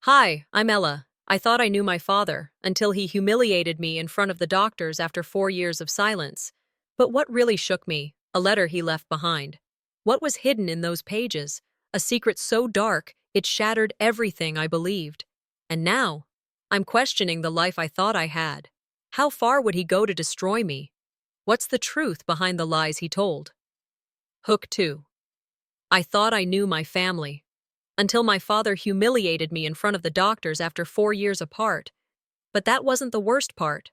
Hi, I'm Ella. I thought I knew my father until he humiliated me in front of the doctors after 4 years of silence. But what really shook me? A letter he left behind. What was hidden in those pages? A secret so dark, it shattered everything I believed. And now, I'm questioning the life I thought I had. How far would he go to destroy me? What's the truth behind the lies he told? Hook 2. I thought I knew my family until my father humiliated me in front of the doctors after 4 years apart. But that wasn't the worst part.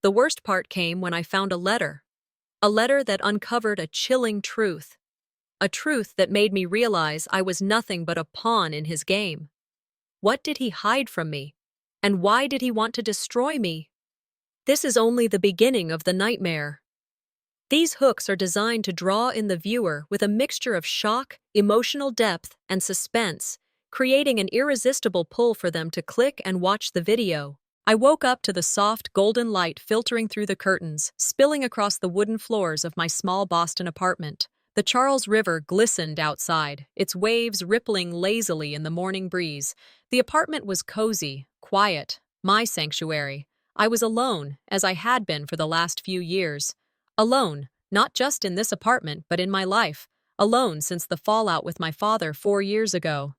The worst part came when I found a letter that uncovered a chilling truth, a truth that made me realize I was nothing but a pawn in his game. What did he hide from me? And why did he want to destroy me? This is only the beginning of the nightmare. These hooks are designed to draw in the viewer with a mixture of shock, emotional depth, and suspense, creating an irresistible pull for them to click and watch the video. I woke up to the soft, golden light filtering through the curtains, spilling across the wooden floors of my small Boston apartment. The Charles River glistened outside, its waves rippling lazily in the morning breeze. The apartment was cozy, quiet, my sanctuary. I was alone, as I had been for the last few years. Alone, not just in this apartment, but in my life. Alone since the fallout with my father 4 years ago.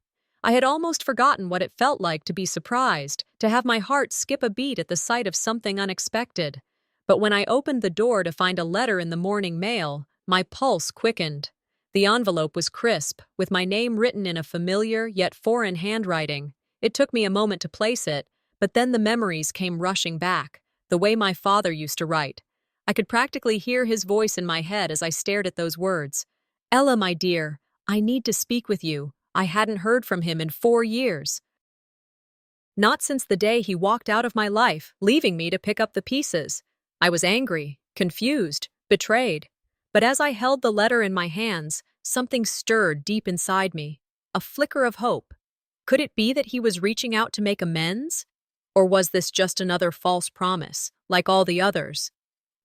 I had almost forgotten what it felt like to be surprised, to have my heart skip a beat at the sight of something unexpected. But when I opened the door to find a letter in the morning mail, my pulse quickened. The envelope was crisp, with my name written in a familiar yet foreign handwriting. It took me a moment to place it, but then the memories came rushing back, the way my father used to write. I could practically hear his voice in my head as I stared at those words. Ella, my dear, I need to speak with you. I hadn't heard from him in 4 years. Not since the day he walked out of my life, leaving me to pick up the pieces. I was angry, confused, betrayed. But as I held the letter in my hands, something stirred deep inside me. A flicker of hope. Could it be that he was reaching out to make amends? Or was this just another false promise, like all the others?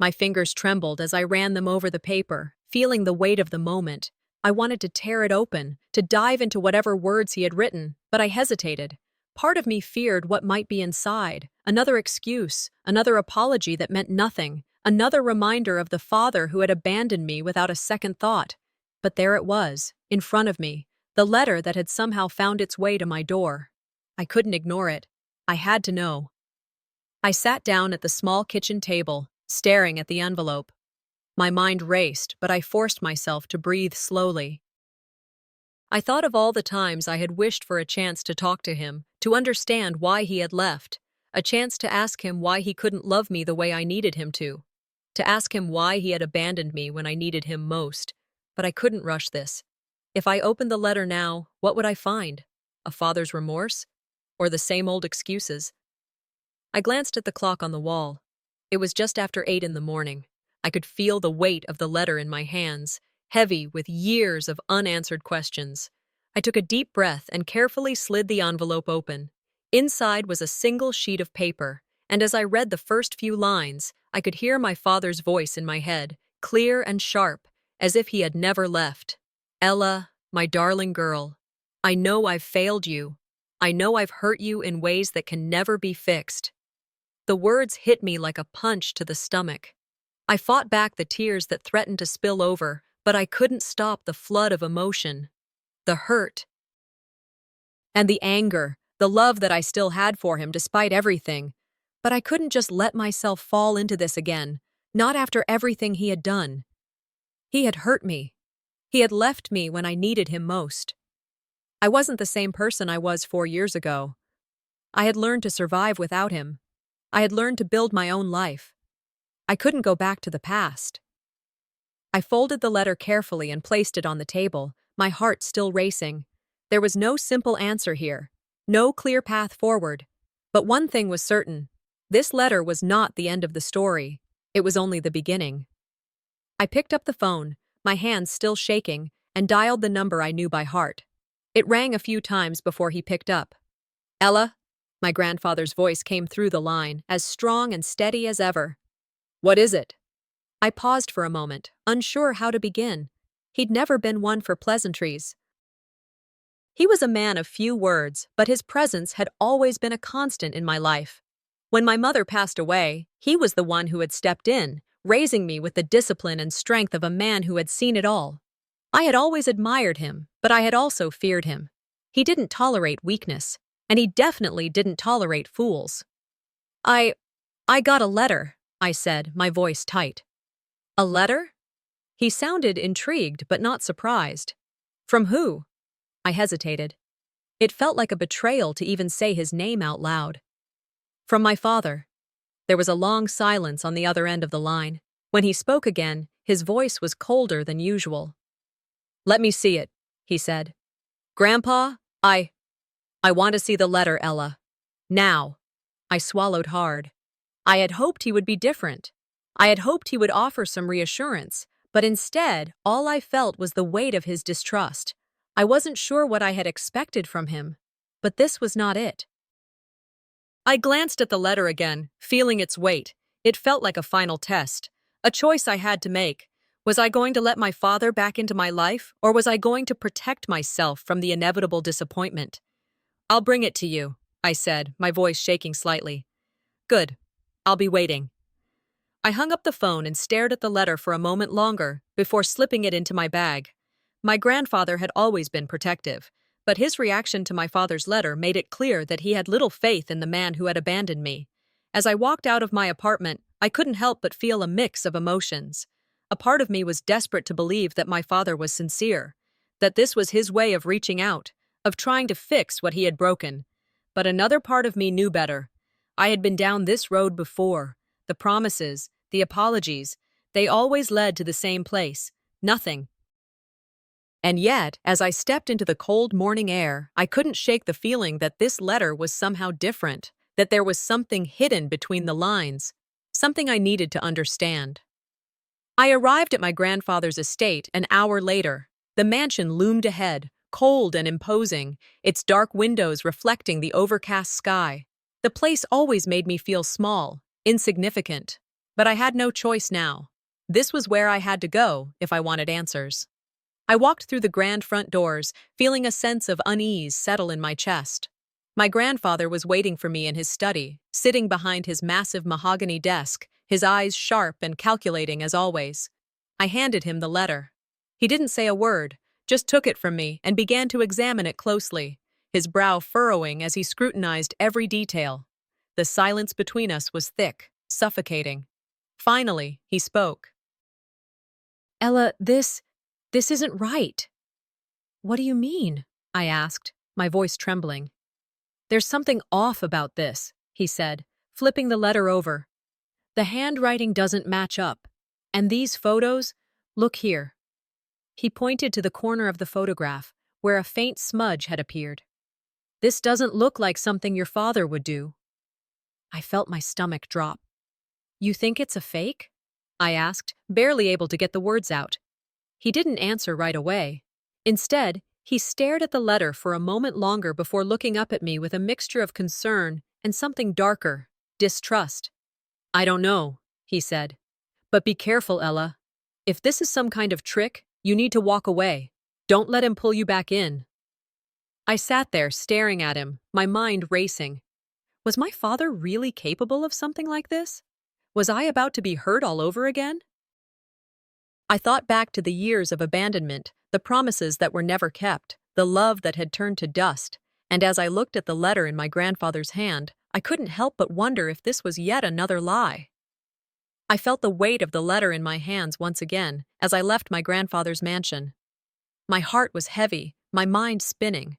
My fingers trembled as I ran them over the paper, feeling the weight of the moment. I wanted to tear it open, to dive into whatever words he had written, but I hesitated. Part of me feared what might be inside, another excuse, another apology that meant nothing, another reminder of the father who had abandoned me without a second thought. But there it was, in front of me, the letter that had somehow found its way to my door. I couldn't ignore it. I had to know. I sat down at the small kitchen table, staring at the envelope. My mind raced, but I forced myself to breathe slowly. I thought of all the times I had wished for a chance to talk to him, to understand why he had left, a chance to ask him why he couldn't love me the way I needed him to ask him why he had abandoned me when I needed him most. But I couldn't rush this. If I opened the letter now, what would I find? A father's remorse? Or the same old excuses? I glanced at the clock on the wall. It was just after 8 in the morning. I could feel the weight of the letter in my hands, heavy with years of unanswered questions. I took a deep breath and carefully slid the envelope open. Inside was a single sheet of paper, and as I read the first few lines, I could hear my father's voice in my head, clear and sharp, as if he had never left. Ella, my darling girl, I know I've failed you. I know I've hurt you in ways that can never be fixed. The words hit me like a punch to the stomach. I fought back the tears that threatened to spill over, but I couldn't stop the flood of emotion. The hurt. And the anger, the love that I still had for him despite everything. But I couldn't just let myself fall into this again, not after everything he had done. He had hurt me. He had left me when I needed him most. I wasn't the same person I was 4 years ago. I had learned to survive without him. I had learned to build my own life. I couldn't go back to the past. I folded the letter carefully and placed it on the table, my heart still racing. There was no simple answer here, no clear path forward. But one thing was certain. This letter was not the end of the story. It was only the beginning. I picked up the phone, my hands still shaking, and dialed the number I knew by heart. It rang a few times before he picked up. Ella? My grandfather's voice came through the line, as strong and steady as ever. What is it? I paused for a moment, unsure how to begin. He'd never been one for pleasantries. He was a man of few words, but his presence had always been a constant in my life. When my mother passed away, he was the one who had stepped in, raising me with the discipline and strength of a man who had seen it all. I had always admired him, but I had also feared him. He didn't tolerate weakness, and he definitely didn't tolerate fools. I got a letter, I said, my voice tight. A letter? He sounded intrigued but not surprised. From who? I hesitated. It felt like a betrayal to even say his name out loud. From my father. There was a long silence on the other end of the line. When he spoke again, his voice was colder than usual. Let me see it, he said. Grandpa, I want to see the letter, Ella. Now. I swallowed hard. I had hoped he would be different. I had hoped he would offer some reassurance, but instead, all I felt was the weight of his distrust. I wasn't sure what I had expected from him, but this was not it. I glanced at the letter again, feeling its weight. It felt like a final test, a choice I had to make. Was I going to let my father back into my life, or was I going to protect myself from the inevitable disappointment? I'll bring it to you, I said, my voice shaking slightly. Good. I'll be waiting. I hung up the phone and stared at the letter for a moment longer before slipping it into my bag. My grandfather had always been protective, but his reaction to my father's letter made it clear that he had little faith in the man who had abandoned me. As I walked out of my apartment, I couldn't help but feel a mix of emotions. A part of me was desperate to believe that my father was sincere, that this was his way of reaching out, of trying to fix what he had broken. But another part of me knew better. I had been down this road before. The promises, the apologies, they always led to the same place, nothing. And yet, as I stepped into the cold morning air, I couldn't shake the feeling that this letter was somehow different, that there was something hidden between the lines, something I needed to understand. I arrived at my grandfather's estate an hour later. The mansion loomed ahead, cold and imposing, its dark windows reflecting the overcast sky. The place always made me feel small, insignificant. But I had no choice now. This was where I had to go if I wanted answers. I walked through the grand front doors, feeling a sense of unease settle in my chest. My grandfather was waiting for me in his study, sitting behind his massive mahogany desk, his eyes sharp and calculating as always. I handed him the letter. He didn't say a word, just took it from me and began to examine it closely, his brow furrowing as he scrutinized every detail. The silence between us was thick, suffocating. Finally, he spoke. Ella, this isn't right. What do you mean? I asked, my voice trembling. There's something off about this, he said, flipping the letter over. The handwriting doesn't match up. And these photos? Look here. He pointed to the corner of the photograph, where a faint smudge had appeared. This doesn't look like something your father would do. I felt my stomach drop. You think it's a fake? I asked, barely able to get the words out. He didn't answer right away. Instead, he stared at the letter for a moment longer before looking up at me with a mixture of concern and something darker, distrust. I don't know, he said. But be careful, Ella. If this is some kind of trick, you need to walk away. Don't let him pull you back in. I sat there staring at him, my mind racing. Was my father really capable of something like this? Was I about to be hurt all over again? I thought back to the years of abandonment, the promises that were never kept, the love that had turned to dust, and as I looked at the letter in my grandfather's hand, I couldn't help but wonder if this was yet another lie. I felt the weight of the letter in my hands once again as I left my grandfather's mansion. My heart was heavy, my mind spinning.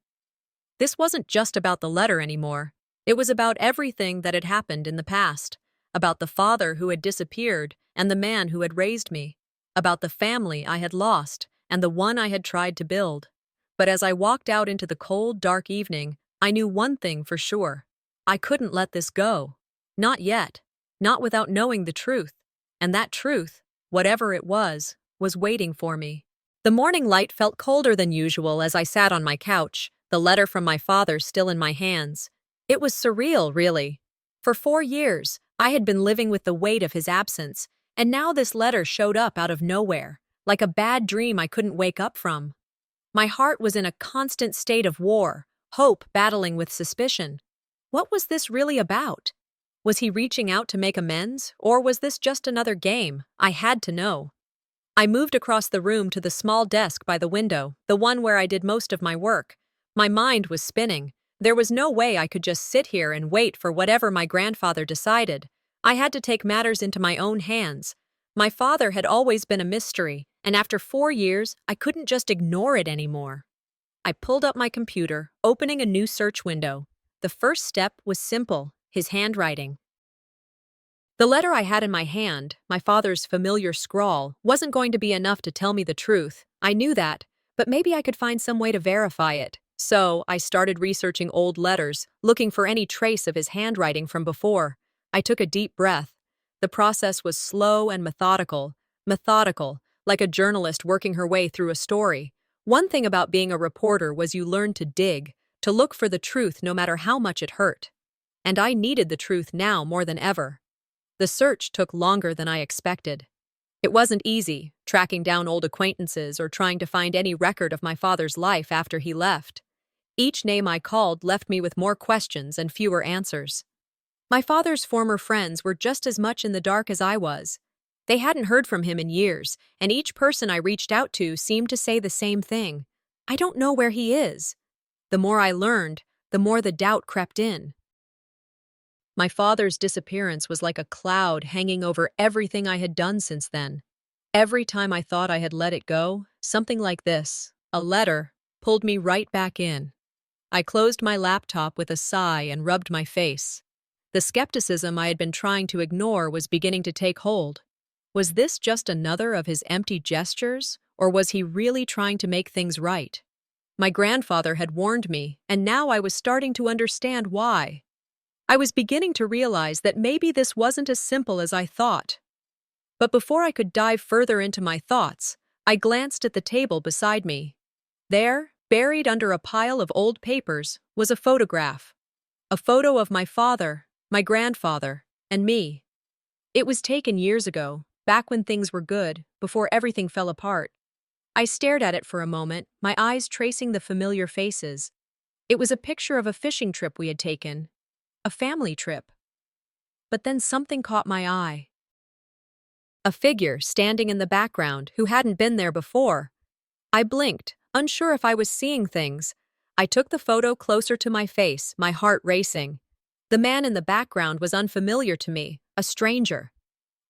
This wasn't just about the letter anymore. It was about everything that had happened in the past, about the father who had disappeared and the man who had raised me, about the family I had lost and the one I had tried to build. But as I walked out into the cold, dark evening, I knew one thing for sure. I couldn't let this go. Not yet. Not without knowing the truth. And that truth, whatever it was waiting for me. The morning light felt colder than usual as I sat on my couch, the letter from my father still in my hands. It was surreal, really. For 4 years, I had been living with the weight of his absence, and now this letter showed up out of nowhere, like a bad dream I couldn't wake up from. My heart was in a constant state of war, hope battling with suspicion. What was this really about? Was he reaching out to make amends, or was this just another game? I had to know. I moved across the room to the small desk by the window, the one where I did most of my work. My mind was spinning. There was no way I could just sit here and wait for whatever my grandfather decided. I had to take matters into my own hands. My father had always been a mystery, and after 4 years, I couldn't just ignore it anymore. I pulled up my computer, opening a new search window. The first step was simple: his handwriting. The letter I had in my hand, my father's familiar scrawl, wasn't going to be enough to tell me the truth. I knew that, but maybe I could find some way to verify it. So, I started researching old letters, looking for any trace of his handwriting from before. I took a deep breath. The process was slow and methodical, like a journalist working her way through a story. One thing about being a reporter was you learned to dig, to look for the truth no matter how much it hurt. And I needed the truth now more than ever. The search took longer than I expected. It wasn't easy, tracking down old acquaintances or trying to find any record of my father's life after he left. Each name I called left me with more questions and fewer answers. My father's former friends were just as much in the dark as I was. They hadn't heard from him in years, and each person I reached out to seemed to say the same thing: "I don't know where he is." The more I learned, the more the doubt crept in. My father's disappearance was like a cloud hanging over everything I had done since then. Every time I thought I had let it go, something like this, a letter, pulled me right back in. I closed my laptop with a sigh and rubbed my face. The skepticism I had been trying to ignore was beginning to take hold. Was this just another of his empty gestures, or was he really trying to make things right? My grandfather had warned me, and now I was starting to understand why. I was beginning to realize that maybe this wasn't as simple as I thought. But before I could dive further into my thoughts, I glanced at the table beside me. There, buried under a pile of old papers, was a photograph. A photo of my father, my grandfather, and me. It was taken years ago, back when things were good, before everything fell apart. I stared at it for a moment, my eyes tracing the familiar faces. It was a picture of a fishing trip we had taken. A family trip. But then something caught my eye. A figure standing in the background who hadn't been there before. I blinked, unsure if I was seeing things. I took the photo closer to my face, my heart racing. The man in the background was unfamiliar to me, a stranger.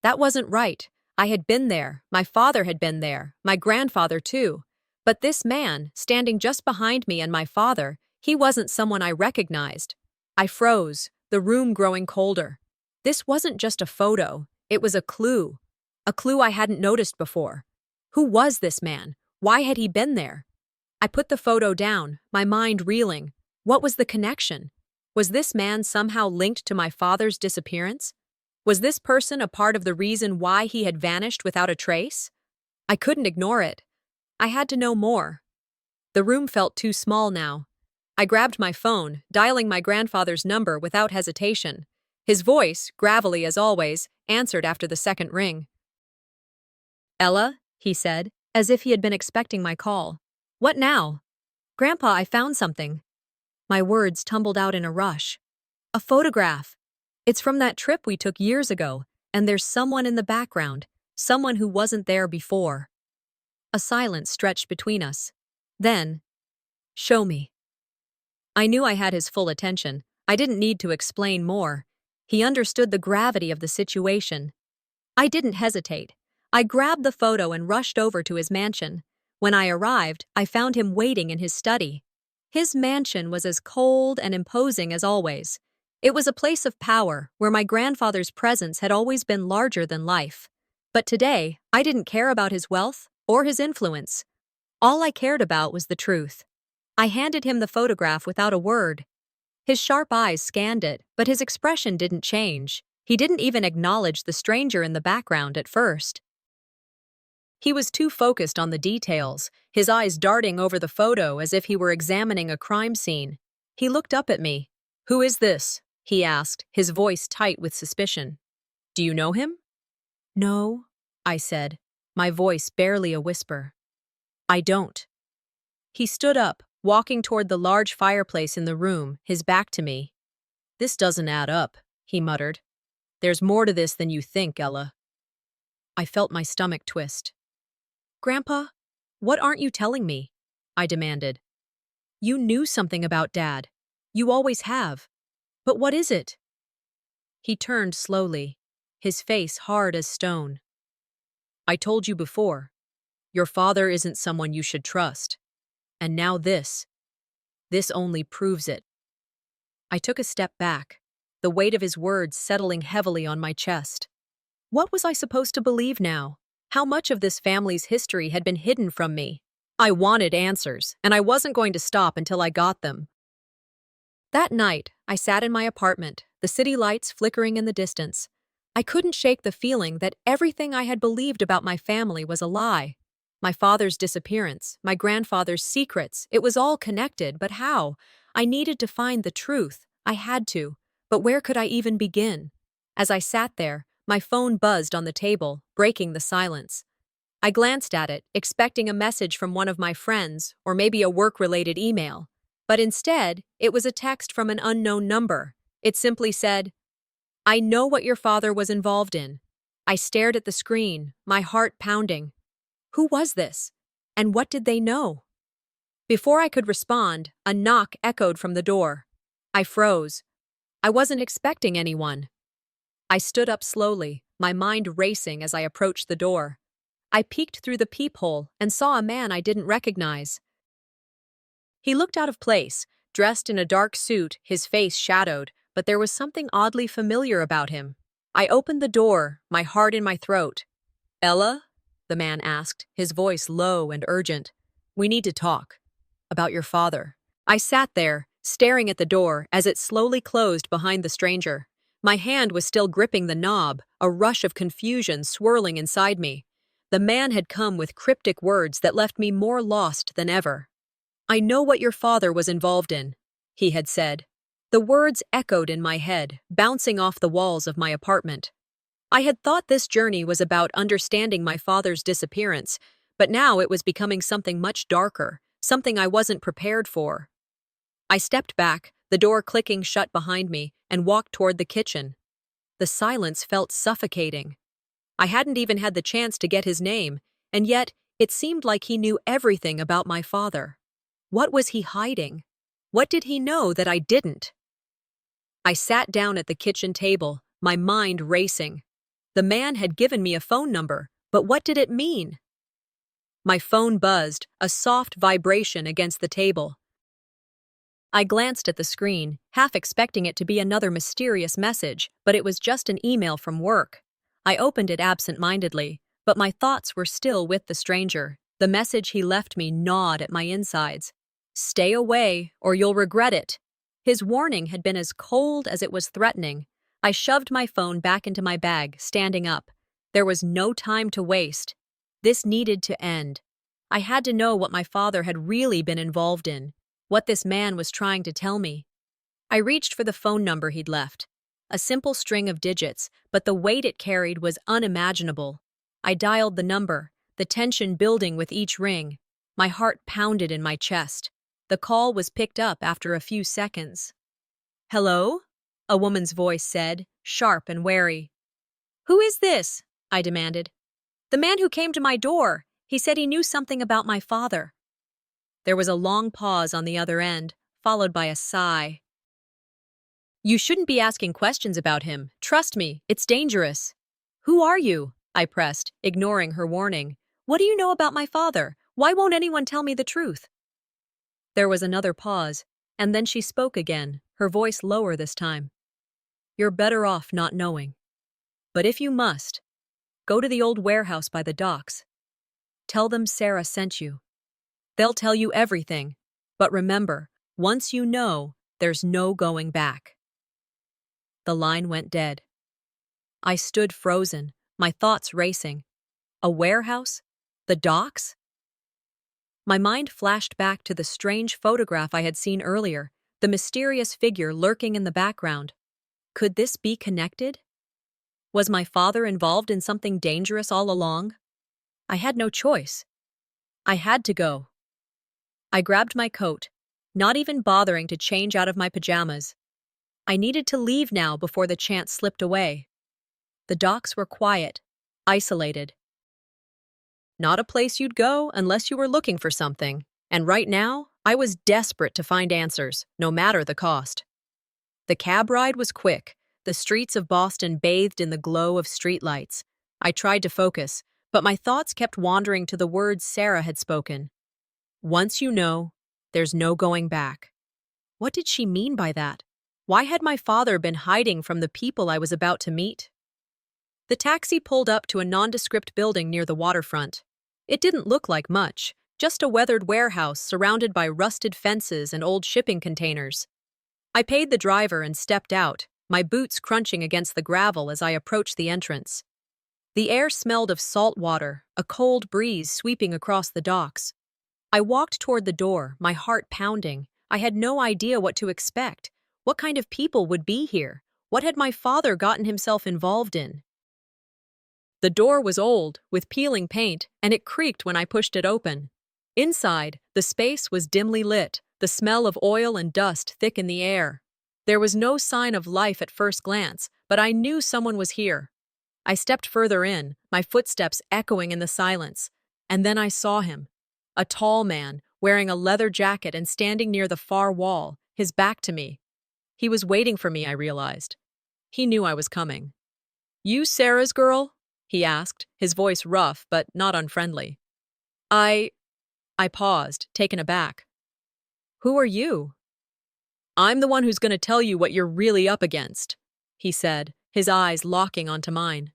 That wasn't right. I had been there, my father had been there, my grandfather too. But this man, standing just behind me and my father, he wasn't someone I recognized. I froze, the room growing colder. This wasn't just a photo, it was a clue I hadn't noticed before. Who was this man? Why had he been there? I put the photo down, my mind reeling. What was the connection? Was this man somehow linked to my father's disappearance? Was this person a part of the reason why he had vanished without a trace? I couldn't ignore it. I had to know more. The room felt too small now. I grabbed my phone, dialing my grandfather's number without hesitation. His voice, gravelly as always, answered after the second ring. "Ella," he said, as if he had been expecting my call. "What now?" "Grandpa, I found something." My words tumbled out in a rush. "A photograph. It's from that trip we took years ago, and there's someone in the background, someone who wasn't there before." A silence stretched between us. Then, "Show me." I knew I had his full attention. I didn't need to explain more. He understood the gravity of the situation. I didn't hesitate. I grabbed the photo and rushed over to his mansion. When I arrived, I found him waiting in his study. His mansion was as cold and imposing as always. It was a place of power, where my grandfather's presence had always been larger than life. But today, I didn't care about his wealth or his influence. All I cared about was the truth. I handed him the photograph without a word. His sharp eyes scanned it, but his expression didn't change. He didn't even acknowledge the stranger in the background at first. He was too focused on the details, his eyes darting over the photo as if he were examining a crime scene. He looked up at me. "Who is this?" he asked, his voice tight with suspicion. "Do you know him?" "No," I said, my voice barely a whisper. "I don't." He stood up, walking toward the large fireplace in the room, his back to me. "This doesn't add up," he muttered. "There's more to this than you think, Ella." I felt my stomach twist. "Grandpa, what aren't you telling me?" I demanded. "You knew something about Dad. You always have. But what is it?" He turned slowly, his face hard as stone. "I told you before. Your father isn't someone you should trust. And now this. This only proves it." I took a step back, the weight of his words settling heavily on my chest. What was I supposed to believe now? How much of this family's history had been hidden from me? I wanted answers, and I wasn't going to stop until I got them. That night, I sat in my apartment, the city lights flickering in the distance. I couldn't shake the feeling that everything I had believed about my family was a lie. My father's disappearance, my grandfather's secrets, it was all connected, but how? I needed to find the truth. I had to. But where could I even begin? As I sat there, my phone buzzed on the table, breaking the silence. I glanced at it, expecting a message from one of my friends, or maybe a work-related email. But instead, it was a text from an unknown number. It simply said, "I know what your father was involved in." I stared at the screen, my heart pounding. Who was this? And what did they know? Before I could respond, a knock echoed from the door. I froze. I wasn't expecting anyone. I stood up slowly, my mind racing as I approached the door. I peeked through the peephole and saw a man I didn't recognize. He looked out of place, dressed in a dark suit, his face shadowed, but there was something oddly familiar about him. I opened the door, my heart in my throat. "Ella?" the man asked, his voice low and urgent. "We need to talk. About your father." I sat there, staring at the door as it slowly closed behind the stranger. My hand was still gripping the knob, a rush of confusion swirling inside me. The man had come with cryptic words that left me more lost than ever. "I know what your father was involved in," he had said. The words echoed in my head, bouncing off the walls of my apartment. I had thought this journey was about understanding my father's disappearance, but now it was becoming something much darker, something I wasn't prepared for. I stepped back, the door clicking shut behind me, and walked toward the kitchen. The silence felt suffocating. I hadn't even had the chance to get his name, and yet it seemed like he knew everything about my father. What was he hiding? What did he know that I didn't? I sat down at the kitchen table, my mind racing. The man had given me a phone number, but what did it mean? My phone buzzed, a soft vibration against the table. I glanced at the screen, half expecting it to be another mysterious message, but it was just an email from work. I opened it absent-mindedly, but my thoughts were still with the stranger. The message he left me gnawed at my insides. "Stay away, or you'll regret it." His warning had been as cold as it was threatening. I shoved my phone back into my bag, standing up. There was no time to waste. This needed to end. I had to know what my father had really been involved in, what this man was trying to tell me. I reached for the phone number he'd left. A simple string of digits, but the weight it carried was unimaginable. I dialed the number, the tension building with each ring. My heart pounded in my chest. The call was picked up after a few seconds. "Hello?" a woman's voice said, sharp and wary. "Who is this?" I demanded. "The man who came to my door. He said he knew something about my father." There was a long pause on the other end, followed by a sigh. "You shouldn't be asking questions about him. Trust me, it's dangerous." "Who are you?" I pressed, ignoring her warning. "What do you know about my father? Why won't anyone tell me the truth?" There was another pause, and then she spoke again, her voice lower this time. "You're better off not knowing. But if you must, go to the old warehouse by the docks. Tell them Sarah sent you. They'll tell you everything. But remember, once you know, there's no going back." The line went dead. I stood frozen, my thoughts racing. A warehouse? The docks? My mind flashed back to the strange photograph I had seen earlier, the mysterious figure lurking in the background. Could this be connected? Was my father involved in something dangerous all along? I had no choice. I had to go. I grabbed my coat, not even bothering to change out of my pajamas. I needed to leave now before the chance slipped away. The docks were quiet, isolated. Not a place you'd go unless you were looking for something, and right now, I was desperate to find answers, no matter the cost. The cab ride was quick, the streets of Boston bathed in the glow of streetlights. I tried to focus, but my thoughts kept wandering to the words Sarah had spoken. Once you know, there's no going back. What did she mean by that? Why had my father been hiding from the people I was about to meet? The taxi pulled up to a nondescript building near the waterfront. It didn't look like much, just a weathered warehouse surrounded by rusted fences and old shipping containers. I paid the driver and stepped out, my boots crunching against the gravel as I approached the entrance. The air smelled of salt water, a cold breeze sweeping across the docks. I walked toward the door, my heart pounding. I had no idea what to expect. What kind of people would be here? What had my father gotten himself involved in? The door was old, with peeling paint, and it creaked when I pushed it open. Inside, the space was dimly lit, the smell of oil and dust thick in the air. There was no sign of life at first glance, but I knew someone was here. I stepped further in, my footsteps echoing in the silence, and then I saw him. A tall man, wearing a leather jacket and standing near the far wall, his back to me. He was waiting for me, I realized. He knew I was coming. "You Sarah's girl?" he asked, his voice rough but not unfriendly. I paused, taken aback. "Who are you?" "I'm the one who's going to tell you what you're really up against," he said, his eyes locking onto mine.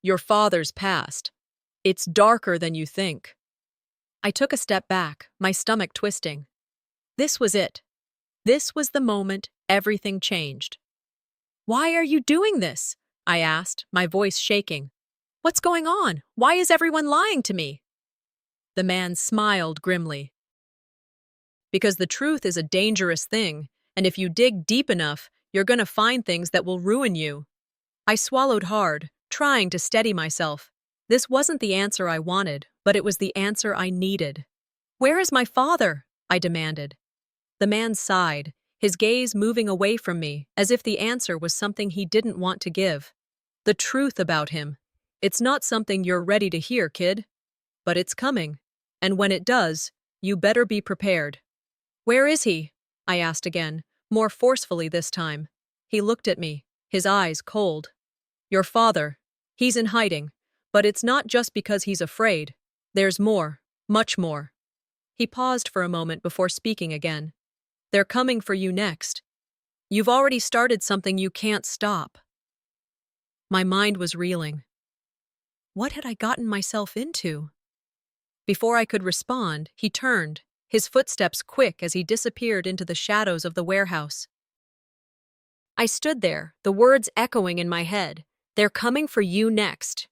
"Your father's past. It's darker than you think." I took a step back, my stomach twisting. This was it. This was the moment everything changed. "Why are you doing this?" I asked, my voice shaking. "What's going on? Why is everyone lying to me?" The man smiled grimly. "Because the truth is a dangerous thing, and if you dig deep enough, you're going to find things that will ruin you." I swallowed hard, trying to steady myself. This wasn't the answer I wanted, but it was the answer I needed. "Where is my father?" I demanded. The man sighed, his gaze moving away from me, as if the answer was something he didn't want to give. "The truth about him. It's not something you're ready to hear, kid. But it's coming. And when it does, you better be prepared." "Where is he?" I asked again, more forcefully this time. He looked at me, his eyes cold. "Your father. He's in hiding. But it's not just because he's afraid. There's more, much more." He paused for a moment before speaking again. "They're coming for you next. You've already started something you can't stop." My mind was reeling. What had I gotten myself into? Before I could respond, he turned, his footsteps quick as he disappeared into the shadows of the warehouse. I stood there, the words echoing in my head. "They're coming for you next."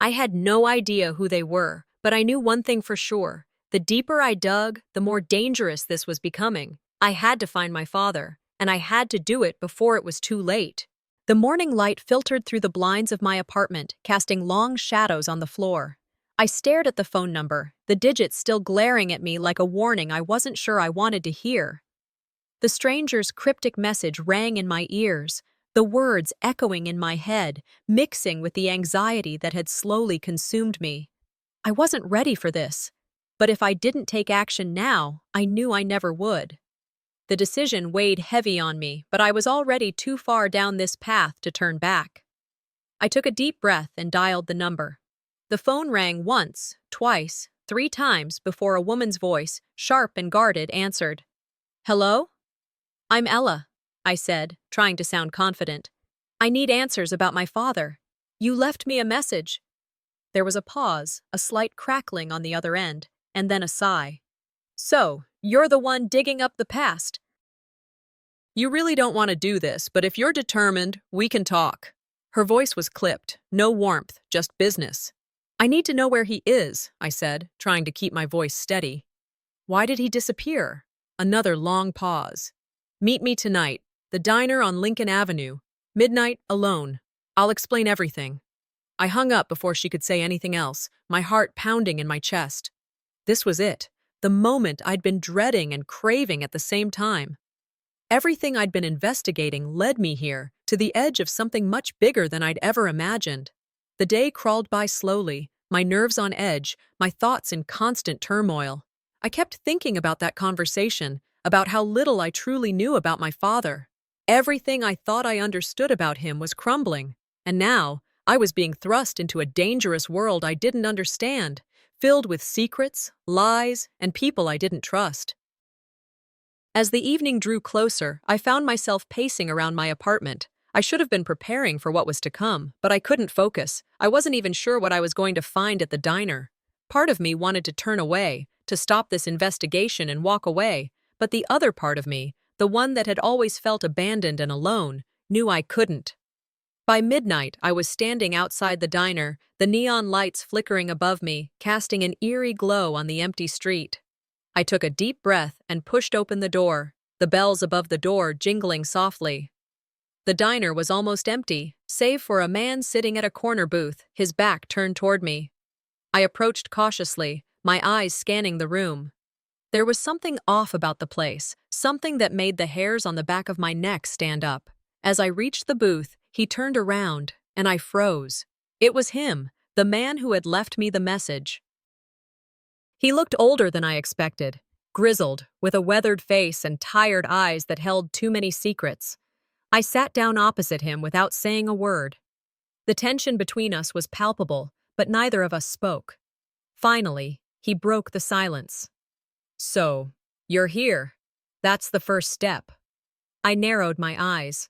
I had no idea who they were, but I knew one thing for sure. The deeper I dug, the more dangerous this was becoming. I had to find my father, and I had to do it before it was too late. The morning light filtered through the blinds of my apartment, casting long shadows on the floor. I stared at the phone number, the digits still glaring at me like a warning I wasn't sure I wanted to hear. The stranger's cryptic message rang in my ears, the words echoing in my head, mixing with the anxiety that had slowly consumed me. I wasn't ready for this, but if I didn't take action now, I knew I never would. The decision weighed heavy on me, but I was already too far down this path to turn back. I took a deep breath and dialed the number. The phone rang once, twice, 3 times before a woman's voice, sharp and guarded, answered. "Hello? I'm Ella," I said, trying to sound confident. "I need answers about my father. You left me a message." There was a pause, a slight crackling on the other end, and then a sigh. "So, you're the one digging up the past." "You really don't want to do this, but if you're determined, we can talk." Her voice was clipped, no warmth, just business. "I need to know where he is," I said, trying to keep my voice steady. "Why did he disappear?" Another long pause. "Meet me tonight, the diner on Lincoln Avenue. Midnight, alone. I'll explain everything." I hung up before she could say anything else, my heart pounding in my chest. This was it, The moment I'd been dreading and craving at the same time. Everything I'd been investigating led me here, to the edge of something much bigger than I'd ever imagined. The day crawled by slowly, my nerves on edge, my thoughts in constant turmoil. I kept thinking about that conversation, about how little I truly knew about my father. Everything I thought I understood about him was crumbling, and now I was being thrust into a dangerous world I didn't understand, filled with secrets, lies, and people I didn't trust. As the evening drew closer, I found myself pacing around my apartment. I should have been preparing for what was to come, but I couldn't focus. I wasn't even sure what I was going to find at the diner. Part of me wanted to turn away, to stop this investigation and walk away, but the other part of me, the one that had always felt abandoned and alone, knew I couldn't. By midnight, I was standing outside the diner, the neon lights flickering above me, casting an eerie glow on the empty street. I took a deep breath and pushed open the door, the bells above the door jingling softly. The diner was almost empty, save for a man sitting at a corner booth, his back turned toward me. I approached cautiously, my eyes scanning the room. There was something off about the place, something that made the hairs on the back of my neck stand up. As I reached the booth, he turned around, and I froze. It was him, the man who had left me the message. He looked older than I expected, grizzled, with a weathered face and tired eyes that held too many secrets. I sat down opposite him without saying a word. The tension between us was palpable, but neither of us spoke. Finally, he broke the silence. "So, you're here. That's the first step." I narrowed my eyes.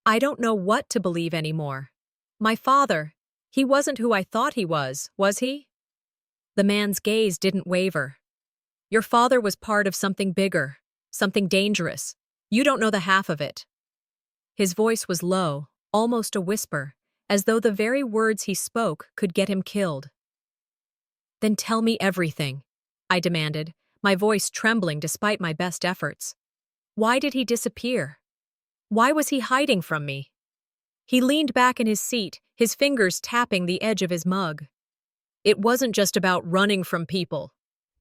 I don't know what to believe anymore. My father, he wasn't who I thought he was he? The man's gaze didn't waver. "Your father was part of something bigger, something dangerous. You don't know the half of it." His voice was low, almost a whisper, as though the very words he spoke could get him killed. "Then tell me everything," I demanded, my voice trembling despite my best efforts. "Why did he disappear? Why was he hiding from me?" He leaned back in his seat, his fingers tapping the edge of his mug. "It wasn't just about running from people.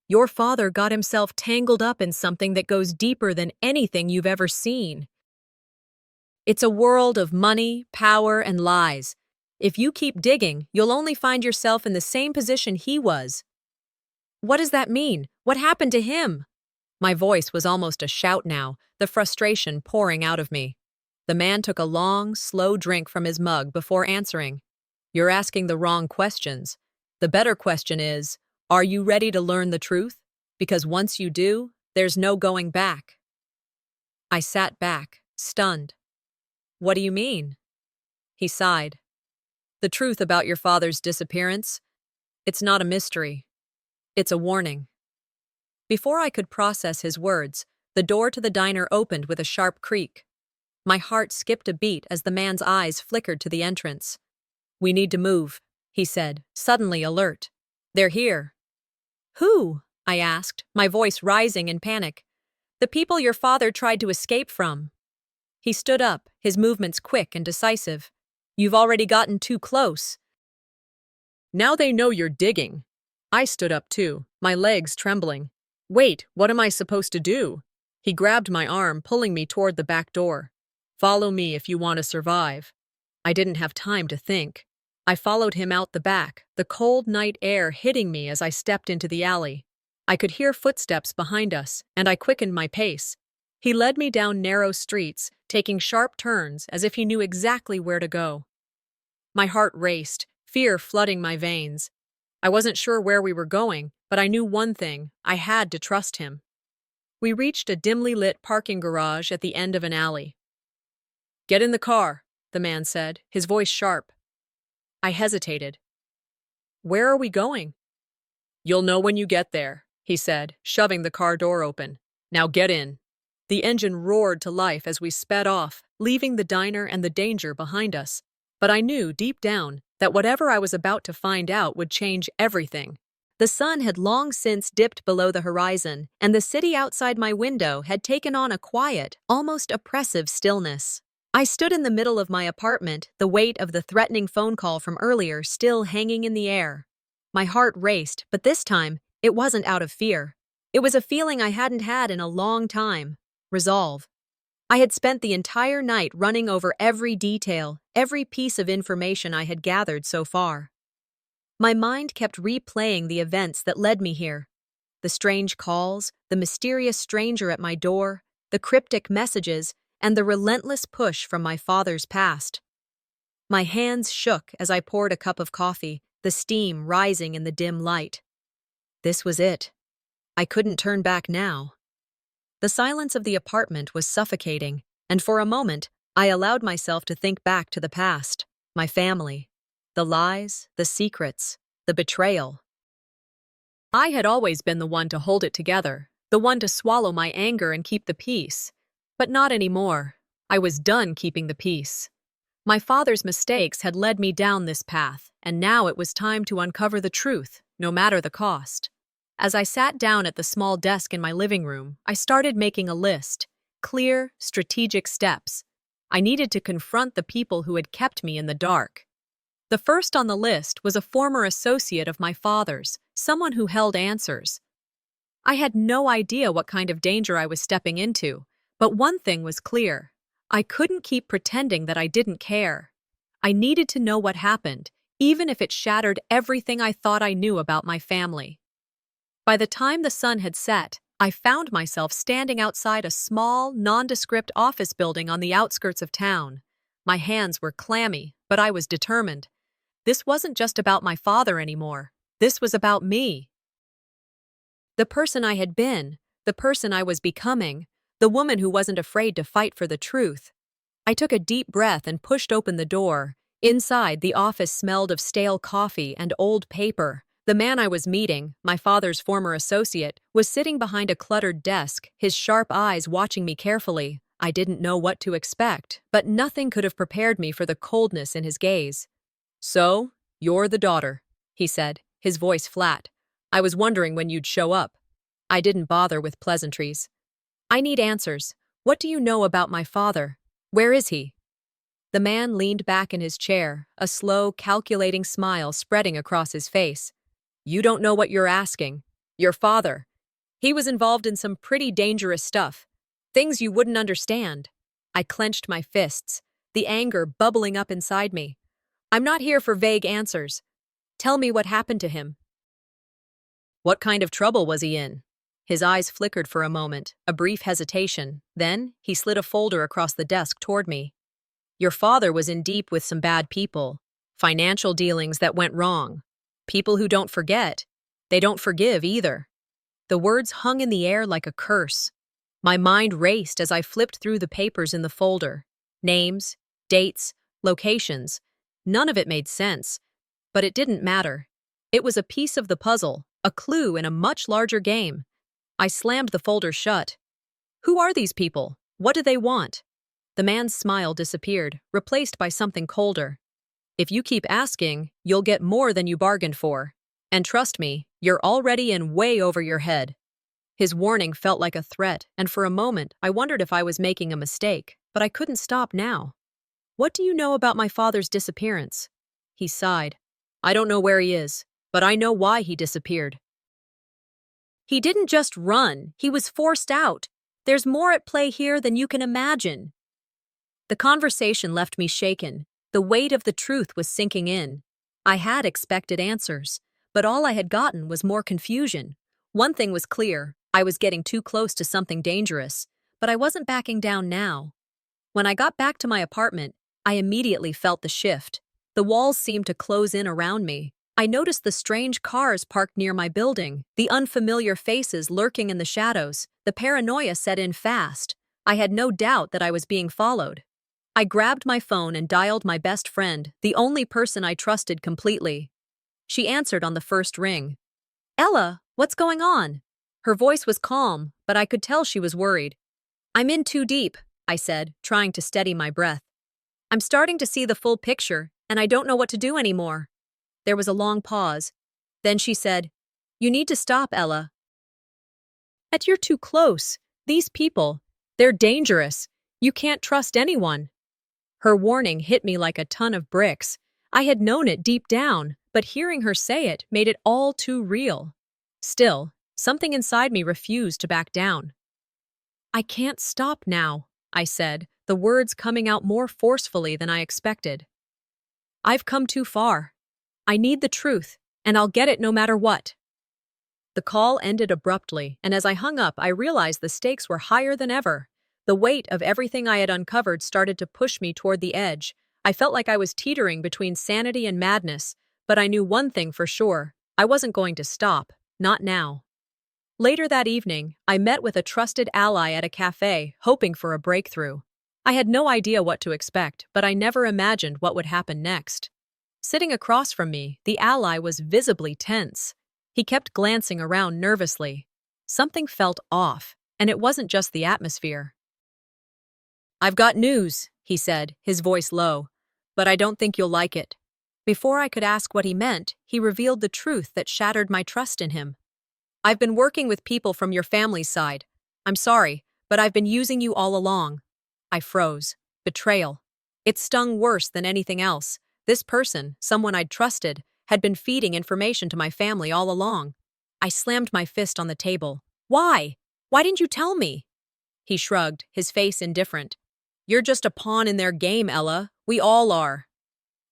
Your father got himself tangled up in something that goes deeper than anything you've ever seen. It's a world of money, power, and lies. If you keep digging, you'll only find yourself in the same position he was." "What does that mean? What happened to him?" My voice was almost a shout now, the frustration pouring out of me. The man took a long, slow drink from his mug before answering. "You're asking the wrong questions. The better question is, are you ready to learn the truth? Because once you do, there's no going back." I sat back, stunned. "What do you mean?" He sighed. "The truth about your father's disappearance? It's not a mystery. It's a warning." Before I could process his words, the door to the diner opened with a sharp creak. My heart skipped a beat as the man's eyes flickered to the entrance. "We need to move," he said, suddenly alert. "They're here." "Who?" I asked, my voice rising in panic. "The people your father tried to escape from." He stood up, his movements quick and decisive. "You've already gotten too close." "Now they know you're digging." I stood up too, my legs trembling. "Wait, what am I supposed to do?" He grabbed my arm, pulling me toward the back door. "Follow me if you want to survive." I didn't have time to think. I followed him out the back, the cold night air hitting me as I stepped into the alley. I could hear footsteps behind us, and I quickened my pace. He led me down narrow streets, taking sharp turns as if he knew exactly where to go. My heart raced, fear flooding my veins. I wasn't sure where we were going, but I knew one thing: I had to trust him. We reached a dimly lit parking garage at the end of an alley. "Get in the car," the man said, his voice sharp. I hesitated. "Where are we going?" "You'll know when you get there," he said, shoving the car door open. "Now get in." The engine roared to life as we sped off, leaving the diner and the danger behind us. But I knew, deep down, that whatever I was about to find out would change everything. The sun had long since dipped below the horizon, and the city outside my window had taken on a quiet, almost oppressive stillness. I stood in the middle of my apartment, the weight of the threatening phone call from earlier still hanging in the air. My heart raced, but this time, it wasn't out of fear. It was a feeling I hadn't had in a long time. Resolve. I had spent the entire night running over every detail, every piece of information I had gathered so far. My mind kept replaying the events that led me here. The strange calls, the mysterious stranger at my door, the cryptic messages, and the relentless push from my father's past. My hands shook as I poured a cup of coffee, the steam rising in the dim light. This was it. I couldn't turn back now. The silence of the apartment was suffocating, and for a moment, I allowed myself to think back to the past, my family, the lies, the secrets, the betrayal. I had always been the one to hold it together, the one to swallow my anger and keep the peace. But not anymore. I was done keeping the peace. My father's mistakes had led me down this path, and now it was time to uncover the truth, no matter the cost. As I sat down at the small desk in my living room, I started making a list, clear, strategic steps. I needed to confront the people who had kept me in the dark. The first on the list was a former associate of my father's, someone who held answers. I had no idea what kind of danger I was stepping into, but one thing was clear. I couldn't keep pretending that I didn't care. I needed to know what happened, even if it shattered everything I thought I knew about my family. By the time the sun had set, I found myself standing outside a small, nondescript office building on the outskirts of town. My hands were clammy, but I was determined. This wasn't just about my father anymore. This was about me. The person I had been, the person I was becoming, the woman who wasn't afraid to fight for the truth. I took a deep breath and pushed open the door. Inside, the office smelled of stale coffee and old paper. The man I was meeting, my father's former associate, was sitting behind a cluttered desk, his sharp eyes watching me carefully. I didn't know what to expect, but nothing could have prepared me for the coldness in his gaze. "So, you're the daughter," he said, his voice flat. "I was wondering when you'd show up." I didn't bother with pleasantries. "I need answers. What do you know about my father? Where is he?" The man leaned back in his chair, a slow, calculating smile spreading across his face. "You don't know what you're asking. Your father. He was involved in some pretty dangerous stuff. Things you wouldn't understand." I clenched my fists, the anger bubbling up inside me. "I'm not here for vague answers. Tell me what happened to him." "What kind of trouble was he in?" His eyes flickered for a moment, a brief hesitation. Then, he slid a folder across the desk toward me. "Your father was in deep with some bad people. Financial dealings that went wrong. People who don't forget. They don't forgive either." The words hung in the air like a curse. My mind raced as I flipped through the papers in the folder. Names, dates, locations. None of it made sense. But it didn't matter. It was a piece of the puzzle, a clue in a much larger game. I slammed the folder shut. "Who are these people? What do they want?" The man's smile disappeared, replaced by something colder. "If you keep asking, you'll get more than you bargained for. And trust me, you're already in way over your head." His warning felt like a threat, and for a moment, I wondered if I was making a mistake, but I couldn't stop now. "What do you know about my father's disappearance?" He sighed. "I don't know where he is, but I know why he disappeared." "He didn't just run, he was forced out. There's more at play here than you can imagine." The conversation left me shaken. The weight of the truth was sinking in. I had expected answers, but all I had gotten was more confusion. One thing was clear, I was getting too close to something dangerous, but I wasn't backing down now. When I got back to my apartment, I immediately felt the shift. The walls seemed to close in around me. I noticed the strange cars parked near my building, the unfamiliar faces lurking in the shadows. The paranoia set in fast. I had no doubt that I was being followed. I grabbed my phone and dialed my best friend, the only person I trusted completely. She answered on the first ring. "Ella, what's going on?" Her voice was calm, but I could tell she was worried. "I'm in too deep," I said, trying to steady my breath. "I'm starting to see the full picture, and I don't know what to do anymore." There was a long pause. Then she said, "You need to stop, Ella. You're too close. These people, they're dangerous. You can't trust anyone." Her warning hit me like a ton of bricks. I had known it deep down, but hearing her say it made it all too real. Still, Something inside me refused to back down. I can't stop now, I said, the words coming out more forcefully than I expected. I've come too far. I need the truth, and I'll get it no matter what. The call ended abruptly, and as I hung up, I realized the stakes were higher than ever. The weight of everything I had uncovered started to push me toward the edge. I felt like I was teetering between sanity and madness, but I knew one thing for sure. I wasn't going to stop, not now. Later that evening, I met with a trusted ally at a cafe, hoping for a breakthrough. I had no idea what to expect, but I never imagined what would happen next. Sitting across from me, the ally was visibly tense. He kept glancing around nervously. Something felt off, and it wasn't just the atmosphere. "I've got news," he said, his voice low, "but I don't think you'll like it." Before I could ask what he meant, he revealed the truth that shattered my trust in him. "I've been working with people from your family's side. I'm sorry, but I've been using you all along." I froze. Betrayal. It stung worse than anything else. This person, someone I'd trusted, had been feeding information to my family all along. I slammed my fist on the table. "Why? Why didn't you tell me?" He shrugged, his face indifferent. "You're just a pawn in their game, Ella. We all are."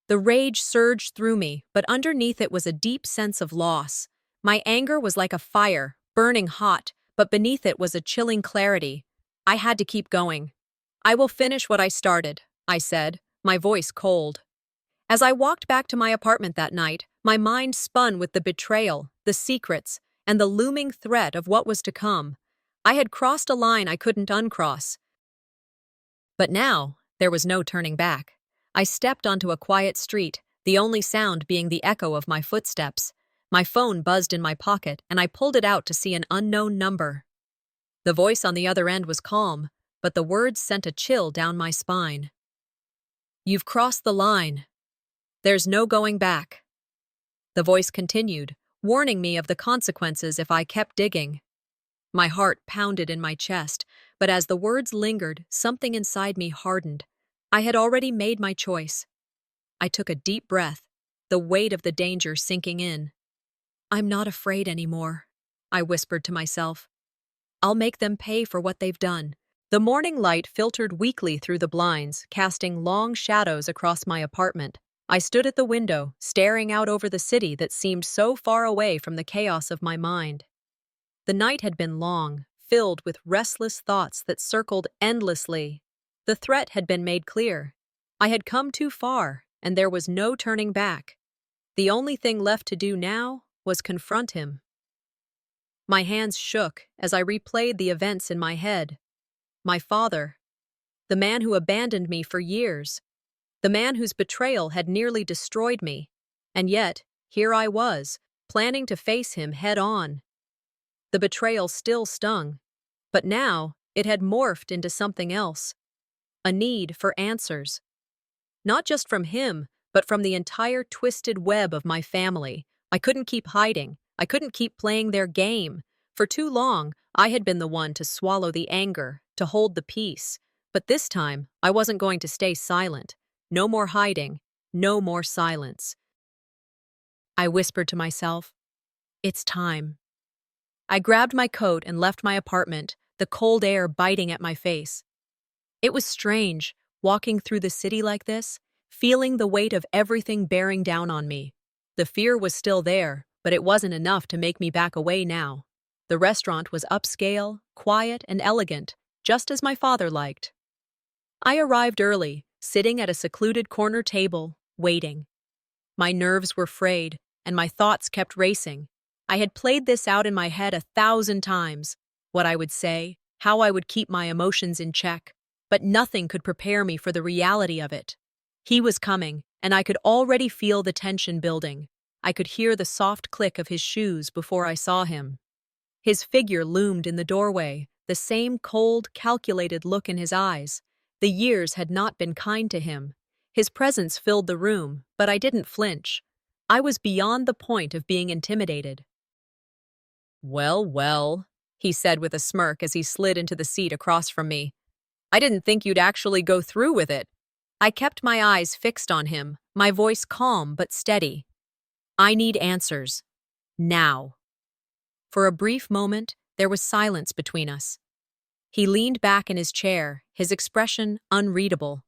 The rage surged through me, but underneath it was a deep sense of loss. My anger was like a fire, burning hot, but beneath it was a chilling clarity. I had to keep going. "I will finish what I started," I said, my voice cold. As I walked back to my apartment that night, my mind spun with the betrayal, the secrets, and the looming threat of what was to come. I had crossed a line I couldn't uncross. But now, there was no turning back. I stepped onto a quiet street, the only sound being the echo of my footsteps. My phone buzzed in my pocket, and I pulled it out to see an unknown number. The voice on the other end was calm, but the words sent a chill down my spine. "You've crossed the line. There's no going back." The voice continued, warning me of the consequences if I kept digging. My heart pounded in my chest, but as the words lingered, something inside me hardened. I had already made my choice. I took a deep breath, the weight of the danger sinking in. "I'm not afraid anymore," I whispered to myself. "I'll make them pay for what they've done." The morning light filtered weakly through the blinds, casting long shadows across my apartment. I stood at the window, staring out over the city that seemed so far away from the chaos of my mind. The night had been long, filled with restless thoughts that circled endlessly. The threat had been made clear. I had come too far, and there was no turning back. The only thing left to do now was confront him. My hands shook as I replayed the events in my head. My father, the man who abandoned me for years, the man whose betrayal had nearly destroyed me, and yet, here I was, planning to face him head-on. The betrayal still stung, but now it had morphed into something else. A need for answers. Not just from him, but from the entire twisted web of my family. I couldn't keep hiding. I couldn't keep playing their game. For too long, I had been the one to swallow the anger, to hold the peace. But this time, I wasn't going to stay silent. No more hiding. No more silence. I whispered to myself, "It's time." I grabbed my coat and left my apartment, the cold air biting at my face. It was strange, walking through the city like this, feeling the weight of everything bearing down on me. The fear was still there, but it wasn't enough to make me back away now. The restaurant was upscale, quiet, and elegant, just as my father liked. I arrived early, sitting at a secluded corner table, waiting. My nerves were frayed, and my thoughts kept racing. I had played this out in my head 1,000 times, what I would say, how I would keep my emotions in check, but nothing could prepare me for the reality of it. He was coming, and I could already feel the tension building. I could hear the soft click of his shoes before I saw him. His figure loomed in the doorway, the same cold, calculated look in his eyes. The years had not been kind to him. His presence filled the room, but I didn't flinch. I was beyond the point of being intimidated. "Well, well," he said with a smirk as he slid into the seat across from me. "I didn't think you'd actually go through with it." I kept my eyes fixed on him, my voice calm but steady. "I need answers. Now." For a brief moment, there was silence between us. He leaned back in his chair, his expression unreadable.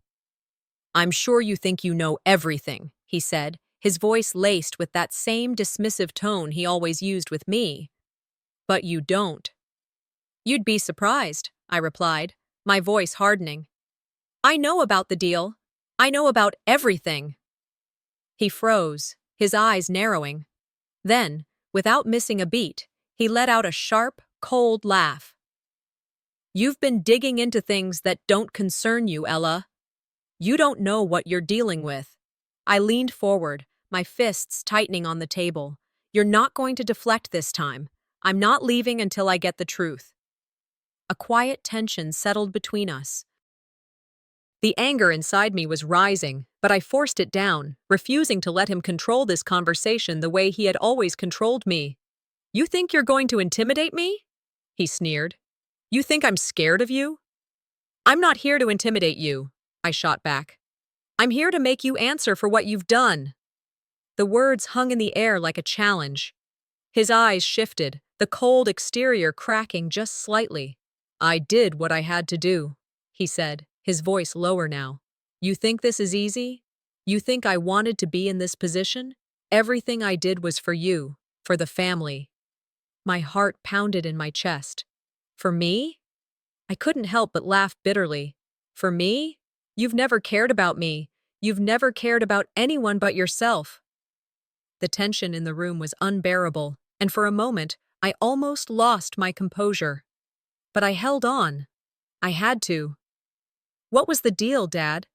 "I'm sure you think you know everything," he said, his voice laced with that same dismissive tone he always used with me. "But you don't." "You'd be surprised," I replied, my voice hardening. "I know about the deal. I know about everything." He froze, his eyes narrowing. Then, without missing a beat, he let out a sharp, cold laugh. "You've been digging into things that don't concern you, Ella. You don't know what you're dealing with." I leaned forward, my fists tightening on the table. "You're not going to deflect this time. I'm not leaving until I get the truth." A quiet tension settled between us. The anger inside me was rising, but I forced it down, refusing to let him control this conversation the way he had always controlled me. "You think you're going to intimidate me?" he sneered. "You think I'm scared of you?" "I'm not here to intimidate you," I shot back. "I'm here to make you answer for what you've done." The words hung in the air like a challenge. His eyes shifted, the cold exterior cracking just slightly. "I did what I had to do," he said, his voice lower now. "You think this is easy? You think I wanted to be in this position? Everything I did was for you, for the family." My heart pounded in my chest. "For me?" I couldn't help but laugh bitterly. "For me? You've never cared about me. You've never cared about anyone but yourself." The tension in the room was unbearable, and for a moment, I almost lost my composure. But I held on. I had to. "What was the deal, Dad?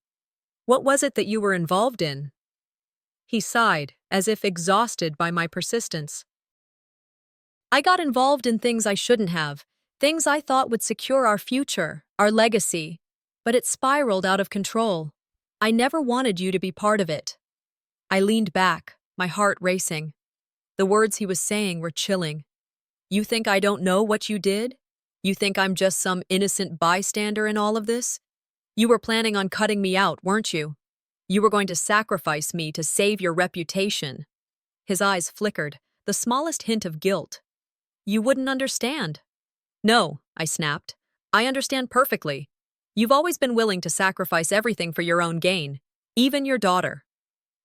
What was it that you were involved in?" He sighed, as if exhausted by my persistence. "I got involved in things I shouldn't have, things I thought would secure our future, our legacy. But it spiraled out of control. I never wanted you to be part of it." I leaned back, my heart racing. The words he was saying were chilling. "You think I don't know what you did? You think I'm just some innocent bystander in all of this? You were planning on cutting me out, weren't you? You were going to sacrifice me to save your reputation." His eyes flickered, the smallest hint of guilt. "You wouldn't understand." "No," I snapped. "I understand perfectly. You've always been willing to sacrifice everything for your own gain, even your daughter."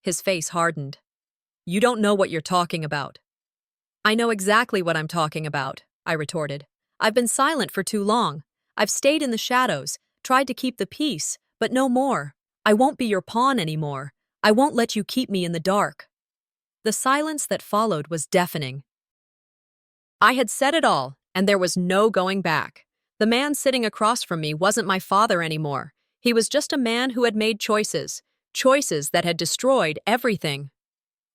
His face hardened. "You don't know what you're talking about." "I know exactly what I'm talking about," I retorted. "I've been silent for too long. I've stayed in the shadows, tried to keep the peace, but no more. I won't be your pawn anymore. I won't let you keep me in the dark." The silence that followed was deafening. I had said it all, and there was no going back. The man sitting across from me wasn't my father anymore. He was just a man who had made choices, choices that had destroyed everything.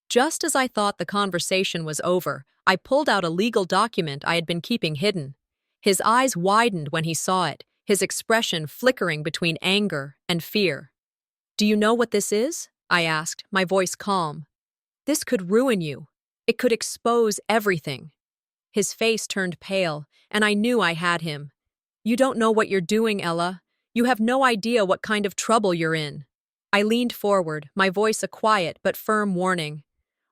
Just as I thought the conversation was over, I pulled out a legal document I had been keeping hidden. His eyes widened when he saw it, his expression flickering between anger and fear. "Do you know what this is?" I asked, my voice calm. "This could ruin you. It could expose everything." His face turned pale, and I knew I had him. "You don't know what you're doing, Ella. You have no idea what kind of trouble you're in." I leaned forward, my voice a quiet but firm warning.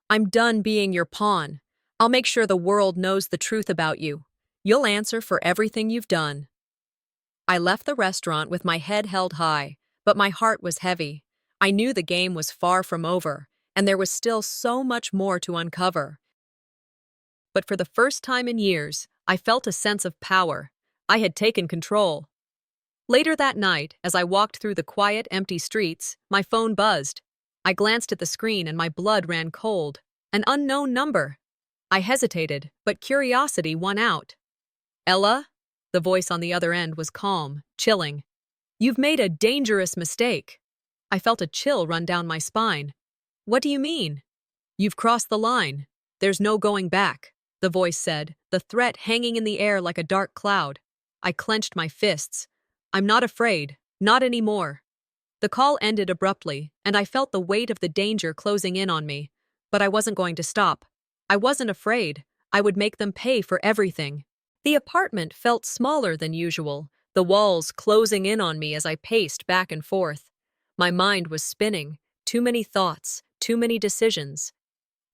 "I'm done being your pawn. I'll make sure the world knows the truth about you. You'll answer for everything you've done." I left the restaurant with my head held high, but my heart was heavy. I knew the game was far from over, and there was still so much more to uncover. But for the first time in years, I felt a sense of power. I had taken control. Later that night, as I walked through the quiet, empty streets, my phone buzzed. I glanced at the screen and my blood ran cold. An unknown number. I hesitated, but curiosity won out. "Ella?" The voice on the other end was calm, chilling. "You've made a dangerous mistake." I felt a chill run down my spine. "What do you mean?" "You've crossed the line. There's no going back," the voice said, the threat hanging in the air like a dark cloud. I clenched my fists. "I'm not afraid. Not anymore." The call ended abruptly, and I felt the weight of the danger closing in on me. But I wasn't going to stop. I wasn't afraid. I would make them pay for everything. The apartment felt smaller than usual, the walls closing in on me as I paced back and forth. My mind was spinning. Too many thoughts, too many decisions.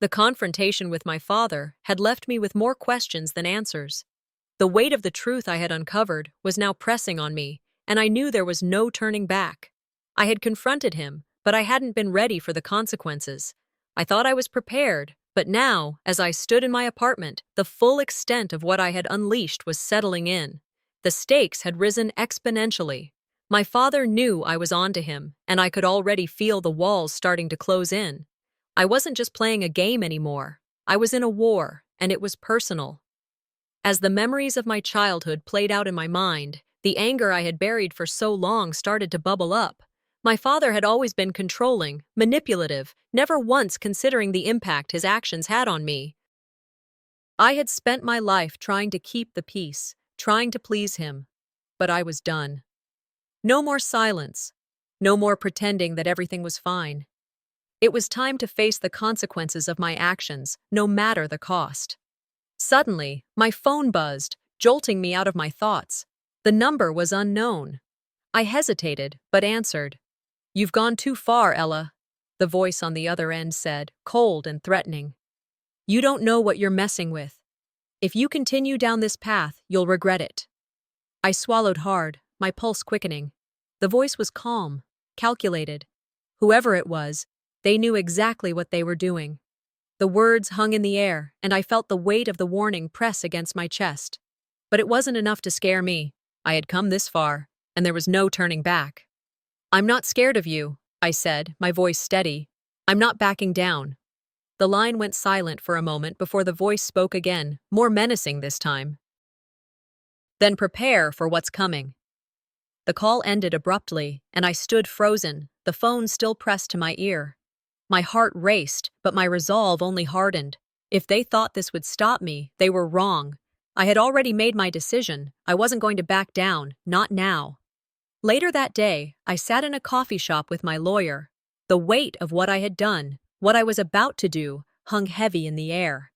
The confrontation with my father had left me with more questions than answers. The weight of the truth I had uncovered was now pressing on me, and I knew there was no turning back. I had confronted him, but I hadn't been ready for the consequences. I thought I was prepared, but now, as I stood in my apartment, the full extent of what I had unleashed was settling in. The stakes had risen exponentially. My father knew I was onto him, and I could already feel the walls starting to close in. I wasn't just playing a game anymore. I was in a war, and it was personal. As the memories of my childhood played out in my mind, the anger I had buried for so long started to bubble up. My father had always been controlling, manipulative, never once considering the impact his actions had on me. I had spent my life trying to keep the peace, trying to please him. But I was done. No more silence. No more pretending that everything was fine. It was time to face the consequences of my actions, no matter the cost. Suddenly, my phone buzzed, jolting me out of my thoughts. The number was unknown. I hesitated, but answered. "You've gone too far, Ella," the voice on the other end said, cold and threatening. "You don't know what you're messing with. If you continue down this path, you'll regret it." I swallowed hard, my pulse quickening. The voice was calm, calculated. Whoever it was, they knew exactly what they were doing. The words hung in the air, and I felt the weight of the warning press against my chest. But it wasn't enough to scare me. I had come this far, and there was no turning back. "I'm not scared of you," I said, my voice steady. "I'm not backing down." The line went silent for a moment before the voice spoke again, more menacing this time. "Then prepare for what's coming." The call ended abruptly, and I stood frozen, the phone still pressed to my ear. My heart raced, but my resolve only hardened. If they thought this would stop me, they were wrong. I had already made my decision. I wasn't going to back down, not now. Later that day, I sat in a coffee shop with my lawyer. The weight of what I had done, what I was about to do, hung heavy in the air.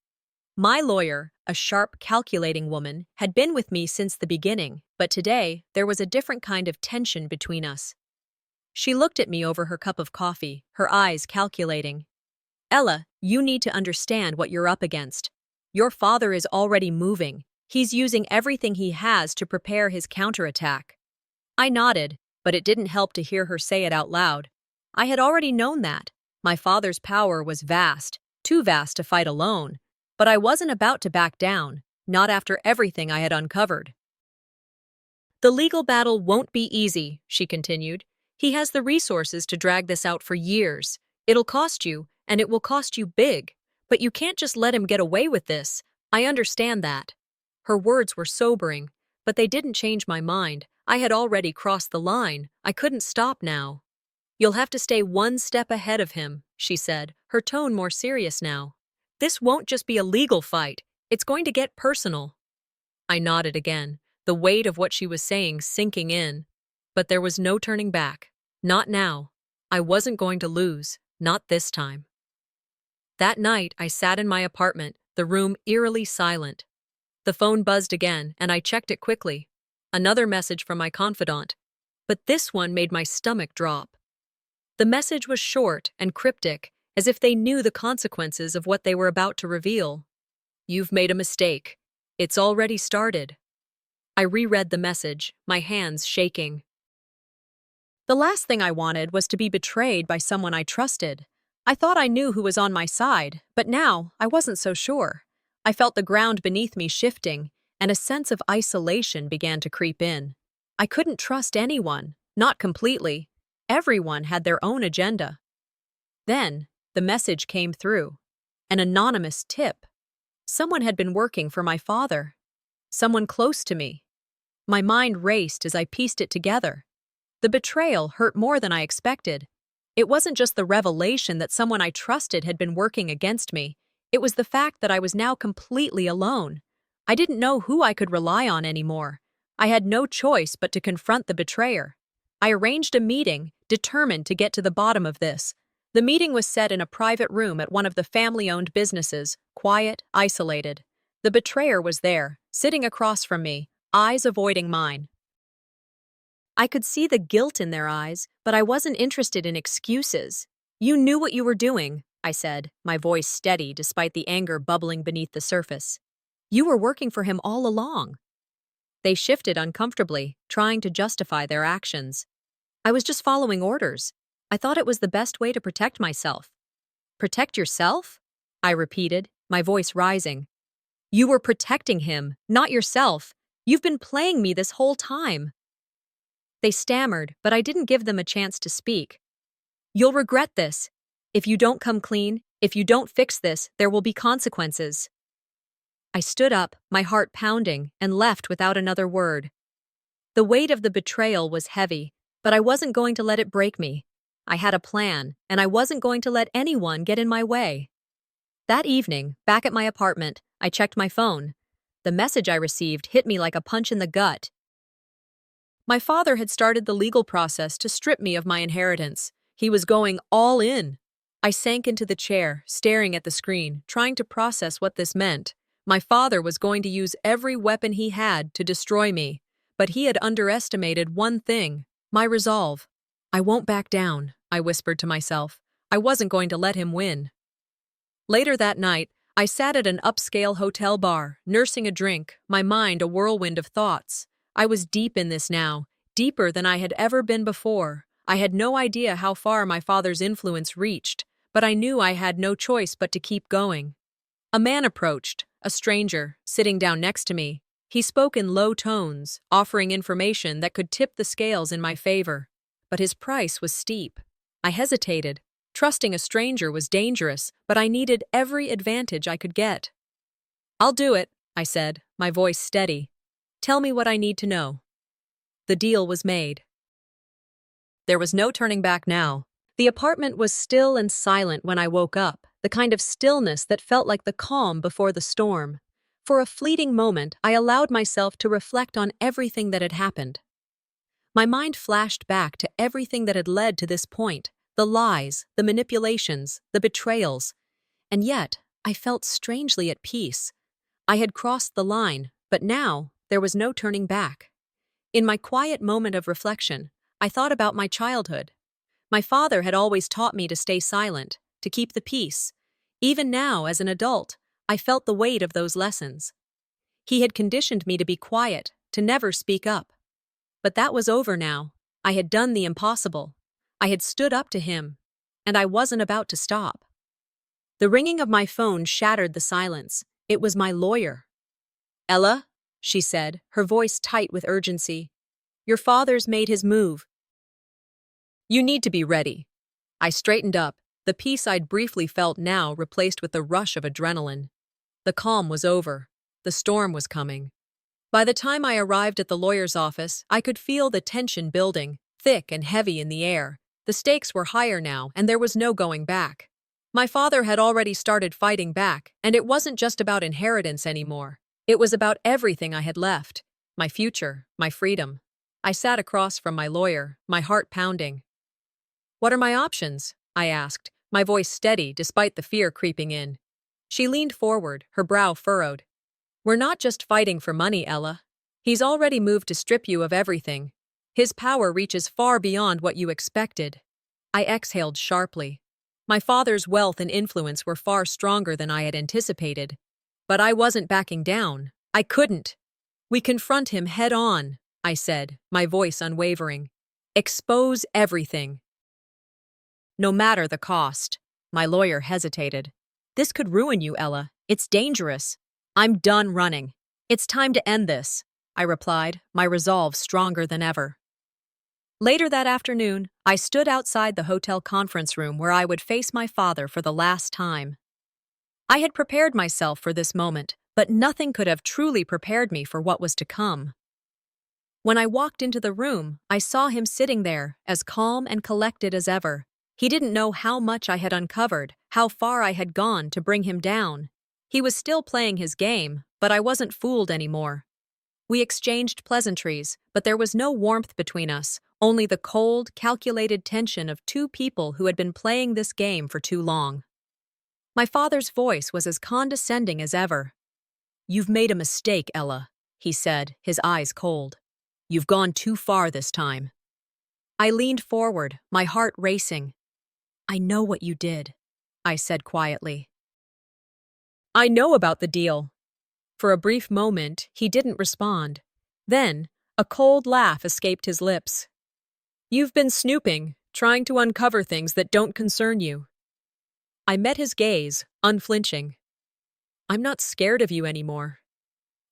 My lawyer, a sharp, calculating woman, had been with me since the beginning, but today there was a different kind of tension between us. She looked at me over her cup of coffee, her eyes calculating. "Ella, you need to understand what you're up against. Your father is already moving. He's using everything he has to prepare his counterattack." I nodded, but it didn't help to hear her say it out loud. I had already known that. My father's power was vast, too vast to fight alone. But I wasn't about to back down, not after everything I had uncovered. "The legal battle won't be easy," she continued. "He has the resources to drag this out for years. It'll cost you, and it will cost you big. But you can't just let him get away with this. I understand that." Her words were sobering, but they didn't change my mind. I had already crossed the line. I couldn't stop now. "You'll have to stay one step ahead of him," she said, her tone more serious now. "This won't just be a legal fight. It's going to get personal." I nodded again, the weight of what she was saying sinking in. But there was no turning back. Not now. I wasn't going to lose, not this time. That night, I sat in my apartment, the room eerily silent. The phone buzzed again, and I checked it quickly. Another message from my confidant. But this one made my stomach drop. The message was short and cryptic, as if they knew the consequences of what they were about to reveal. "You've made a mistake. It's already started." I reread the message, my hands shaking. The last thing I wanted was to be betrayed by someone I trusted. I thought I knew who was on my side, but now I wasn't so sure. I felt the ground beneath me shifting, and a sense of isolation began to creep in. I couldn't trust anyone, not completely. Everyone had their own agenda. Then, the message came through. An anonymous tip. Someone had been working for my father. Someone close to me. My mind raced as I pieced it together. The betrayal hurt more than I expected. It wasn't just the revelation that someone I trusted had been working against me. It was the fact that I was now completely alone. I didn't know who I could rely on anymore. I had no choice but to confront the betrayer. I arranged a meeting, determined to get to the bottom of this. The meeting was set in a private room at one of the family-owned businesses, quiet, isolated. The betrayer was there, sitting across from me, eyes avoiding mine. I could see the guilt in their eyes, but I wasn't interested in excuses. "You knew what you were doing. I said, my voice steady despite the anger bubbling beneath the surface. You were working for him all along. They shifted uncomfortably, trying to justify their actions. I was just following orders. I thought it was the best way to protect myself. Protect yourself? I repeated, my voice rising. You were protecting him, not yourself. You've been playing me this whole time. They stammered, but I didn't give them a chance to speak. You'll regret this. If you don't come clean, if you don't fix this, there will be consequences. I stood up, my heart pounding, and left without another word. The weight of the betrayal was heavy, but I wasn't going to let it break me. I had a plan, and I wasn't going to let anyone get in my way. That evening, back at my apartment, I checked my phone. The message I received hit me like a punch in the gut. My father had started the legal process to strip me of my inheritance. He was going all in. I sank into the chair, staring at the screen, trying to process what this meant. My father was going to use every weapon he had to destroy me, but he had underestimated one thing: my resolve. I won't back down, I whispered to myself. I wasn't going to let him win. Later that night, I sat at an upscale hotel bar, nursing a drink, my mind a whirlwind of thoughts. I was deep in this now, deeper than I had ever been before. I had no idea how far my father's influence reached, but I knew I had no choice but to keep going. A man approached, a stranger, sitting down next to me. He spoke in low tones, offering information that could tip the scales in my favor. But his price was steep. I hesitated. Trusting a stranger was dangerous, but I needed every advantage I could get. I'll do it, I said, my voice steady. Tell me what I need to know. The deal was made. There was no turning back now. The apartment was still and silent when I woke up, the kind of stillness that felt like the calm before the storm. For a fleeting moment, I allowed myself to reflect on everything that had happened. My mind flashed back to everything that had led to this point, the lies, the manipulations, the betrayals. And yet, I felt strangely at peace. I had crossed the line, but now there was no turning back. In my quiet moment of reflection, I thought about my childhood. My father had always taught me to stay silent, to keep the peace. Even now, as an adult, I felt the weight of those lessons. He had conditioned me to be quiet, to never speak up. But that was over now. I had done the impossible. I had stood up to him, and I wasn't about to stop. The ringing of my phone shattered the silence. It was my lawyer. Ella, she said, her voice tight with urgency. Your father's made his move. You need to be ready. I straightened up, the peace I'd briefly felt now replaced with the rush of adrenaline. The calm was over. The storm was coming. By the time I arrived at the lawyer's office, I could feel the tension building, thick and heavy in the air. The stakes were higher now, and there was no going back. My father had already started fighting back, and it wasn't just about inheritance anymore. It was about everything I had left. My future, my freedom. I sat across from my lawyer, my heart pounding. What are my options? I asked, my voice steady despite the fear creeping in. She leaned forward, her brow furrowed. We're not just fighting for money, Ella. He's already moved to strip you of everything. His power reaches far beyond what you expected. I exhaled sharply. My father's wealth and influence were far stronger than I had anticipated. But I wasn't backing down. I couldn't. We confront him head on, I said, my voice unwavering. Expose everything. No matter the cost. My lawyer hesitated. This could ruin you, Ella. It's dangerous. I'm done running. It's time to end this, I replied, my resolve stronger than ever. Later that afternoon, I stood outside the hotel conference room where I would face my father for the last time. I had prepared myself for this moment, but nothing could have truly prepared me for what was to come. When I walked into the room, I saw him sitting there, as calm and collected as ever. He didn't know how much I had uncovered, how far I had gone to bring him down. He was still playing his game, but I wasn't fooled anymore. We exchanged pleasantries, but there was no warmth between us, only the cold, calculated tension of two people who had been playing this game for too long. My father's voice was as condescending as ever. You've made a mistake, Ella, he said, his eyes cold. You've gone too far this time. I leaned forward, my heart racing. I know what you did. I said quietly. I know about the deal. For a brief moment, he didn't respond. Then, a cold laugh escaped his lips. You've been snooping, trying to uncover things that don't concern you. I met his gaze, unflinching. I'm not scared of you anymore.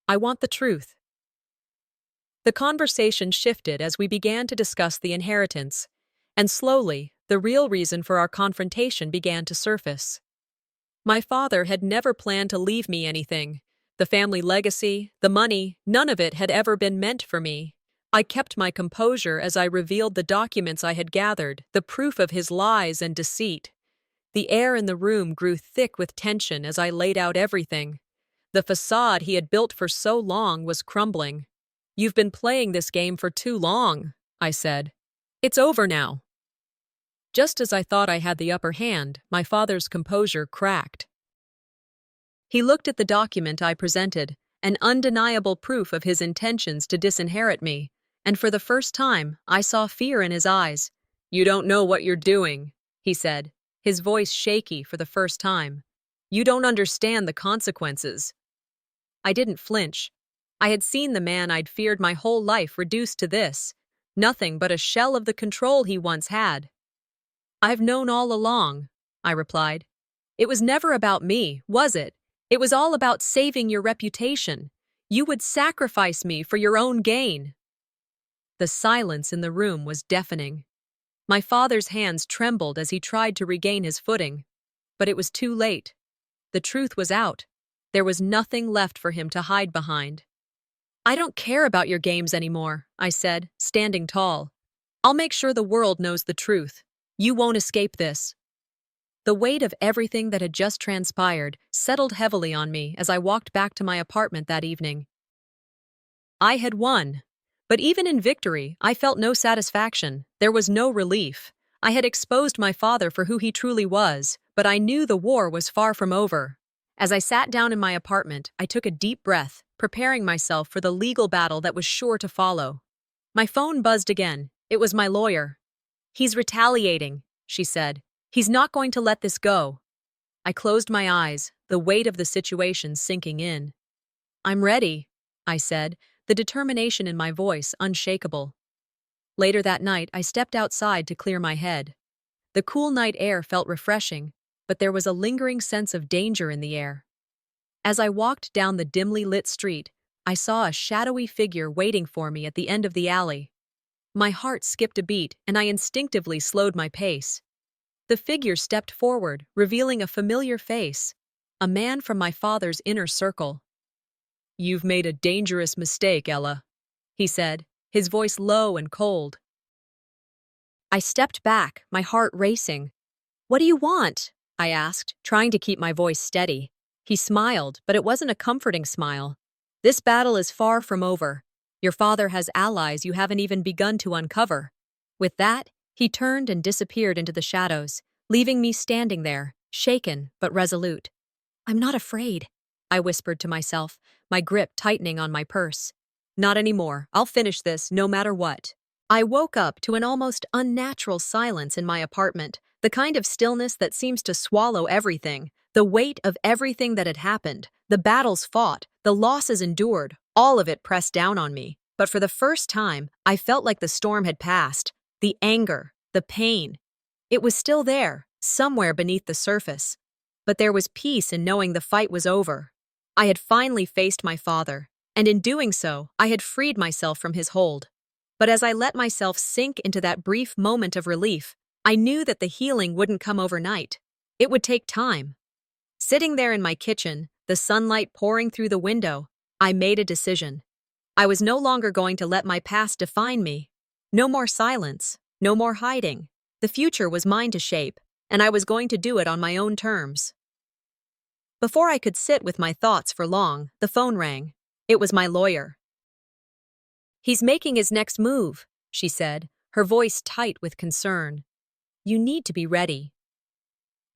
I want the truth. The conversation shifted as we began to discuss the inheritance, and slowly, the real reason for our confrontation began to surface. My father had never planned to leave me anything. The family legacy, the money, none of it had ever been meant for me. I kept my composure as I revealed the documents I had gathered, the proof of his lies and deceit. The air in the room grew thick with tension as I laid out everything. The facade he had built for so long was crumbling. You've been playing this game for too long, I said. It's over now. Just as I thought I had the upper hand, my father's composure cracked. He looked at the document I presented, an undeniable proof of his intentions to disinherit me, and for the first time, I saw fear in his eyes. You don't know what you're doing, he said, his voice shaky for the first time. You don't understand the consequences. I didn't flinch. I had seen the man I'd feared my whole life reduced to this, nothing but a shell of the control he once had. I've known all along, I replied. It was never about me, was it? It was all about saving your reputation. You would sacrifice me for your own gain. The silence in the room was deafening. My father's hands trembled as he tried to regain his footing. But it was too late. The truth was out. There was nothing left for him to hide behind. I don't care about your games anymore, I said, standing tall. I'll make sure the world knows the truth. You won't escape this. The weight of everything that had just transpired settled heavily on me as I walked back to my apartment that evening. I had won. But even in victory, I felt no satisfaction. There was no relief. I had exposed my father for who he truly was, but I knew the war was far from over. As I sat down in my apartment, I took a deep breath, preparing myself for the legal battle that was sure to follow. My phone buzzed again. It was my lawyer. He's retaliating, she said. He's not going to let this go. I closed my eyes, the weight of the situation sinking in. I'm ready, I said, the determination in my voice unshakable. Later that night, I stepped outside to clear my head. The cool night air felt refreshing, but there was a lingering sense of danger in the air. As I walked down the dimly lit street, I saw a shadowy figure waiting for me at the end of the alley. My heart skipped a beat, and I instinctively slowed my pace. The figure stepped forward, revealing a familiar face, a man from my father's inner circle. You've made a dangerous mistake, Ella, he said, his voice low and cold. I stepped back, my heart racing. What do you want? I asked, trying to keep my voice steady. He smiled, but it wasn't a comforting smile. This battle is far from over. Your father has allies you haven't even begun to uncover. With that, he turned and disappeared into the shadows, leaving me standing there, shaken but resolute. I'm not afraid, I whispered to myself, my grip tightening on my purse. Not anymore. I'll finish this no matter what. I woke up to an almost unnatural silence in my apartment, the kind of stillness that seems to swallow everything, the weight of everything that had happened, the battles fought, the losses endured, all of it pressed down on me. But for the first time, I felt like the storm had passed. The anger, the pain. It was still there, somewhere beneath the surface. But there was peace in knowing the fight was over. I had finally faced my father, and in doing so, I had freed myself from his hold. But as I let myself sink into that brief moment of relief, I knew that the healing wouldn't come overnight. It would take time. Sitting there in my kitchen, the sunlight pouring through the window, I made a decision. I was no longer going to let my past define me. No more silence, no more hiding. The future was mine to shape, and I was going to do it on my own terms. Before I could sit with my thoughts for long, the phone rang. It was my lawyer. He's making his next move, she said, her voice tight with concern. You need to be ready.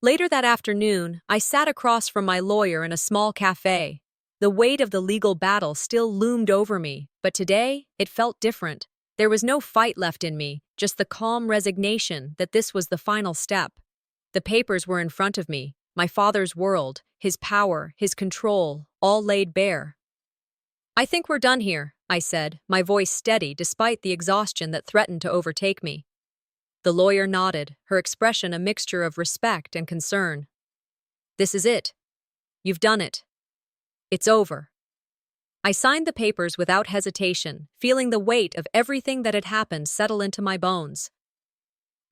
Later that afternoon, I sat across from my lawyer in a small cafe. The weight of the legal battle still loomed over me, but today, it felt different. There was no fight left in me, just the calm resignation that this was the final step. The papers were in front of me, my father's world, his power, his control, all laid bare. "I think we're done here," I said, my voice steady despite the exhaustion that threatened to overtake me. The lawyer nodded, her expression a mixture of respect and concern. "This is it. You've done it. It's over." I signed the papers without hesitation, feeling the weight of everything that had happened settle into my bones.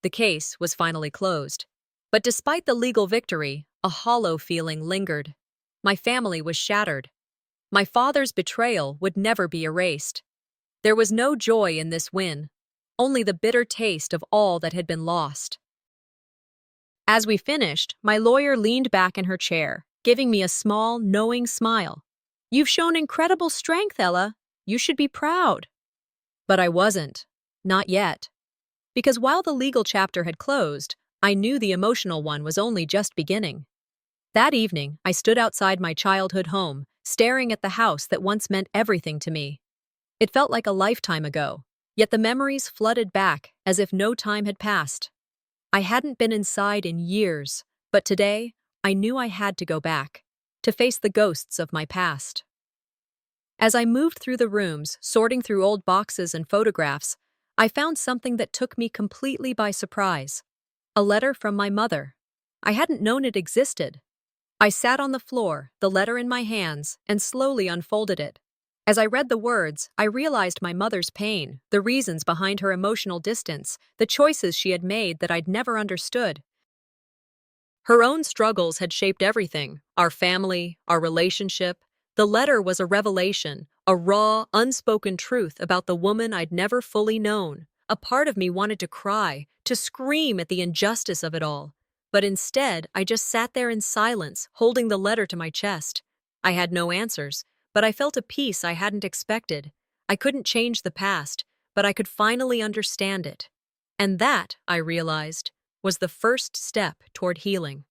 The case was finally closed. But despite the legal victory, a hollow feeling lingered. My family was shattered. My father's betrayal would never be erased. There was no joy in this win, only the bitter taste of all that had been lost. As we finished, my lawyer leaned back in her chair, giving me a small, knowing smile. "You've shown incredible strength, Ella. You should be proud." But I wasn't. Not yet. Because while the legal chapter had closed, I knew the emotional one was only just beginning. That evening, I stood outside my childhood home, staring at the house that once meant everything to me. It felt like a lifetime ago, yet the memories flooded back as if no time had passed. I hadn't been inside in years, but today, I knew I had to go back, to face the ghosts of my past. As I moved through the rooms, sorting through old boxes and photographs, I found something that took me completely by surprise. A letter from my mother. I hadn't known it existed. I sat on the floor, the letter in my hands, and slowly unfolded it. As I read the words, I realized my mother's pain, the reasons behind her emotional distance, the choices she had made that I'd never understood. Her own struggles had shaped everything, our family, our relationship. The letter was a revelation, a raw, unspoken truth about the woman I'd never fully known. A part of me wanted to cry, to scream at the injustice of it all. But instead, I just sat there in silence, holding the letter to my chest. I had no answers, but I felt a peace I hadn't expected. I couldn't change the past, but I could finally understand it. And that, I realized, was the first step toward healing.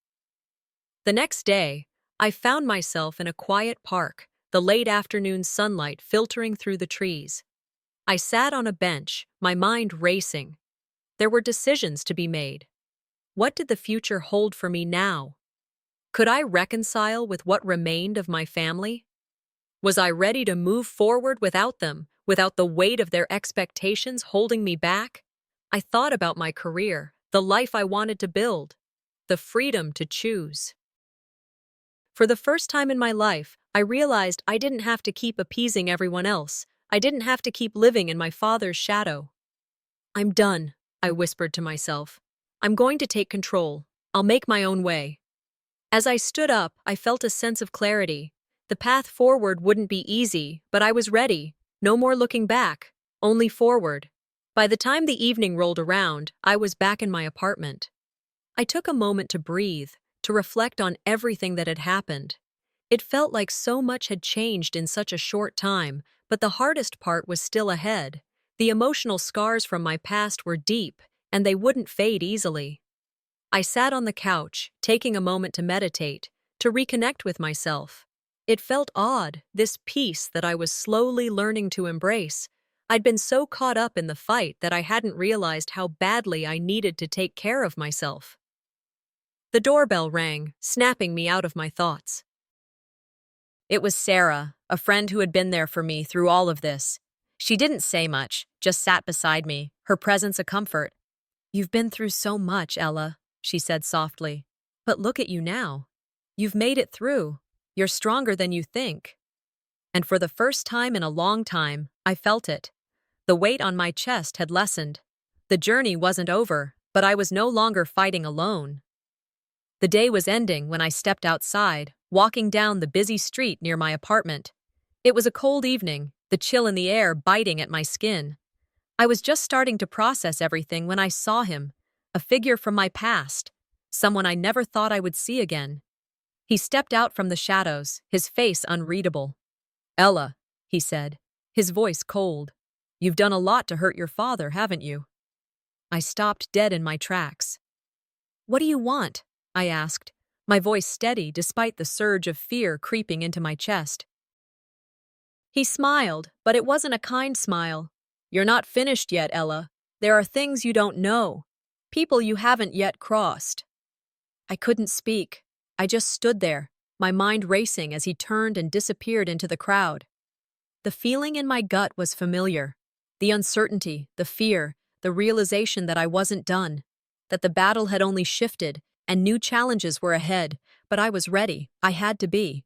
The next day, I found myself in a quiet park, the late afternoon sunlight filtering through the trees. I sat on a bench, my mind racing. There were decisions to be made. What did the future hold for me now? Could I reconcile with what remained of my family? Was I ready to move forward without them, without the weight of their expectations holding me back? I thought about my career, the life I wanted to build, the freedom to choose. For the first time in my life, I realized I didn't have to keep appeasing everyone else. I didn't have to keep living in my father's shadow. "I'm done," I whispered to myself. "I'm going to take control. I'll make my own way." As I stood up, I felt a sense of clarity. The path forward wouldn't be easy, but I was ready. No more looking back, only forward. By the time the evening rolled around, I was back in my apartment. I took a moment to breathe, to reflect on everything that had happened. It felt like so much had changed in such a short time, but the hardest part was still ahead. The emotional scars from my past were deep, and they wouldn't fade easily. I sat on the couch, taking a moment to meditate, to reconnect with myself. It felt odd, this peace that I was slowly learning to embrace. I'd been so caught up in the fight that I hadn't realized how badly I needed to take care of myself. The doorbell rang, snapping me out of my thoughts. It was Sarah, a friend who had been there for me through all of this. She didn't say much, just sat beside me, her presence a comfort. "You've been through so much, Ella," she said softly. "But look at you now. You've made it through. You're stronger than you think." And for the first time in a long time, I felt it. The weight on my chest had lessened. The journey wasn't over, but I was no longer fighting alone. The day was ending when I stepped outside, walking down the busy street near my apartment. It was a cold evening, the chill in the air biting at my skin. I was just starting to process everything when I saw him, a figure from my past, someone I never thought I would see again. He stepped out from the shadows, his face unreadable. "Ella," he said, his voice cold. "You've done a lot to hurt your father, haven't you?" I stopped dead in my tracks. "What do you want?" I asked, my voice steady despite the surge of fear creeping into my chest. He smiled, but it wasn't a kind smile. "You're not finished yet, Ella. There are things you don't know, people you haven't yet crossed." I couldn't speak. I just stood there, my mind racing as he turned and disappeared into the crowd. The feeling in my gut was familiar. The uncertainty, the fear, the realization that I wasn't done, that the battle had only shifted and new challenges were ahead, but I was ready. I had to be.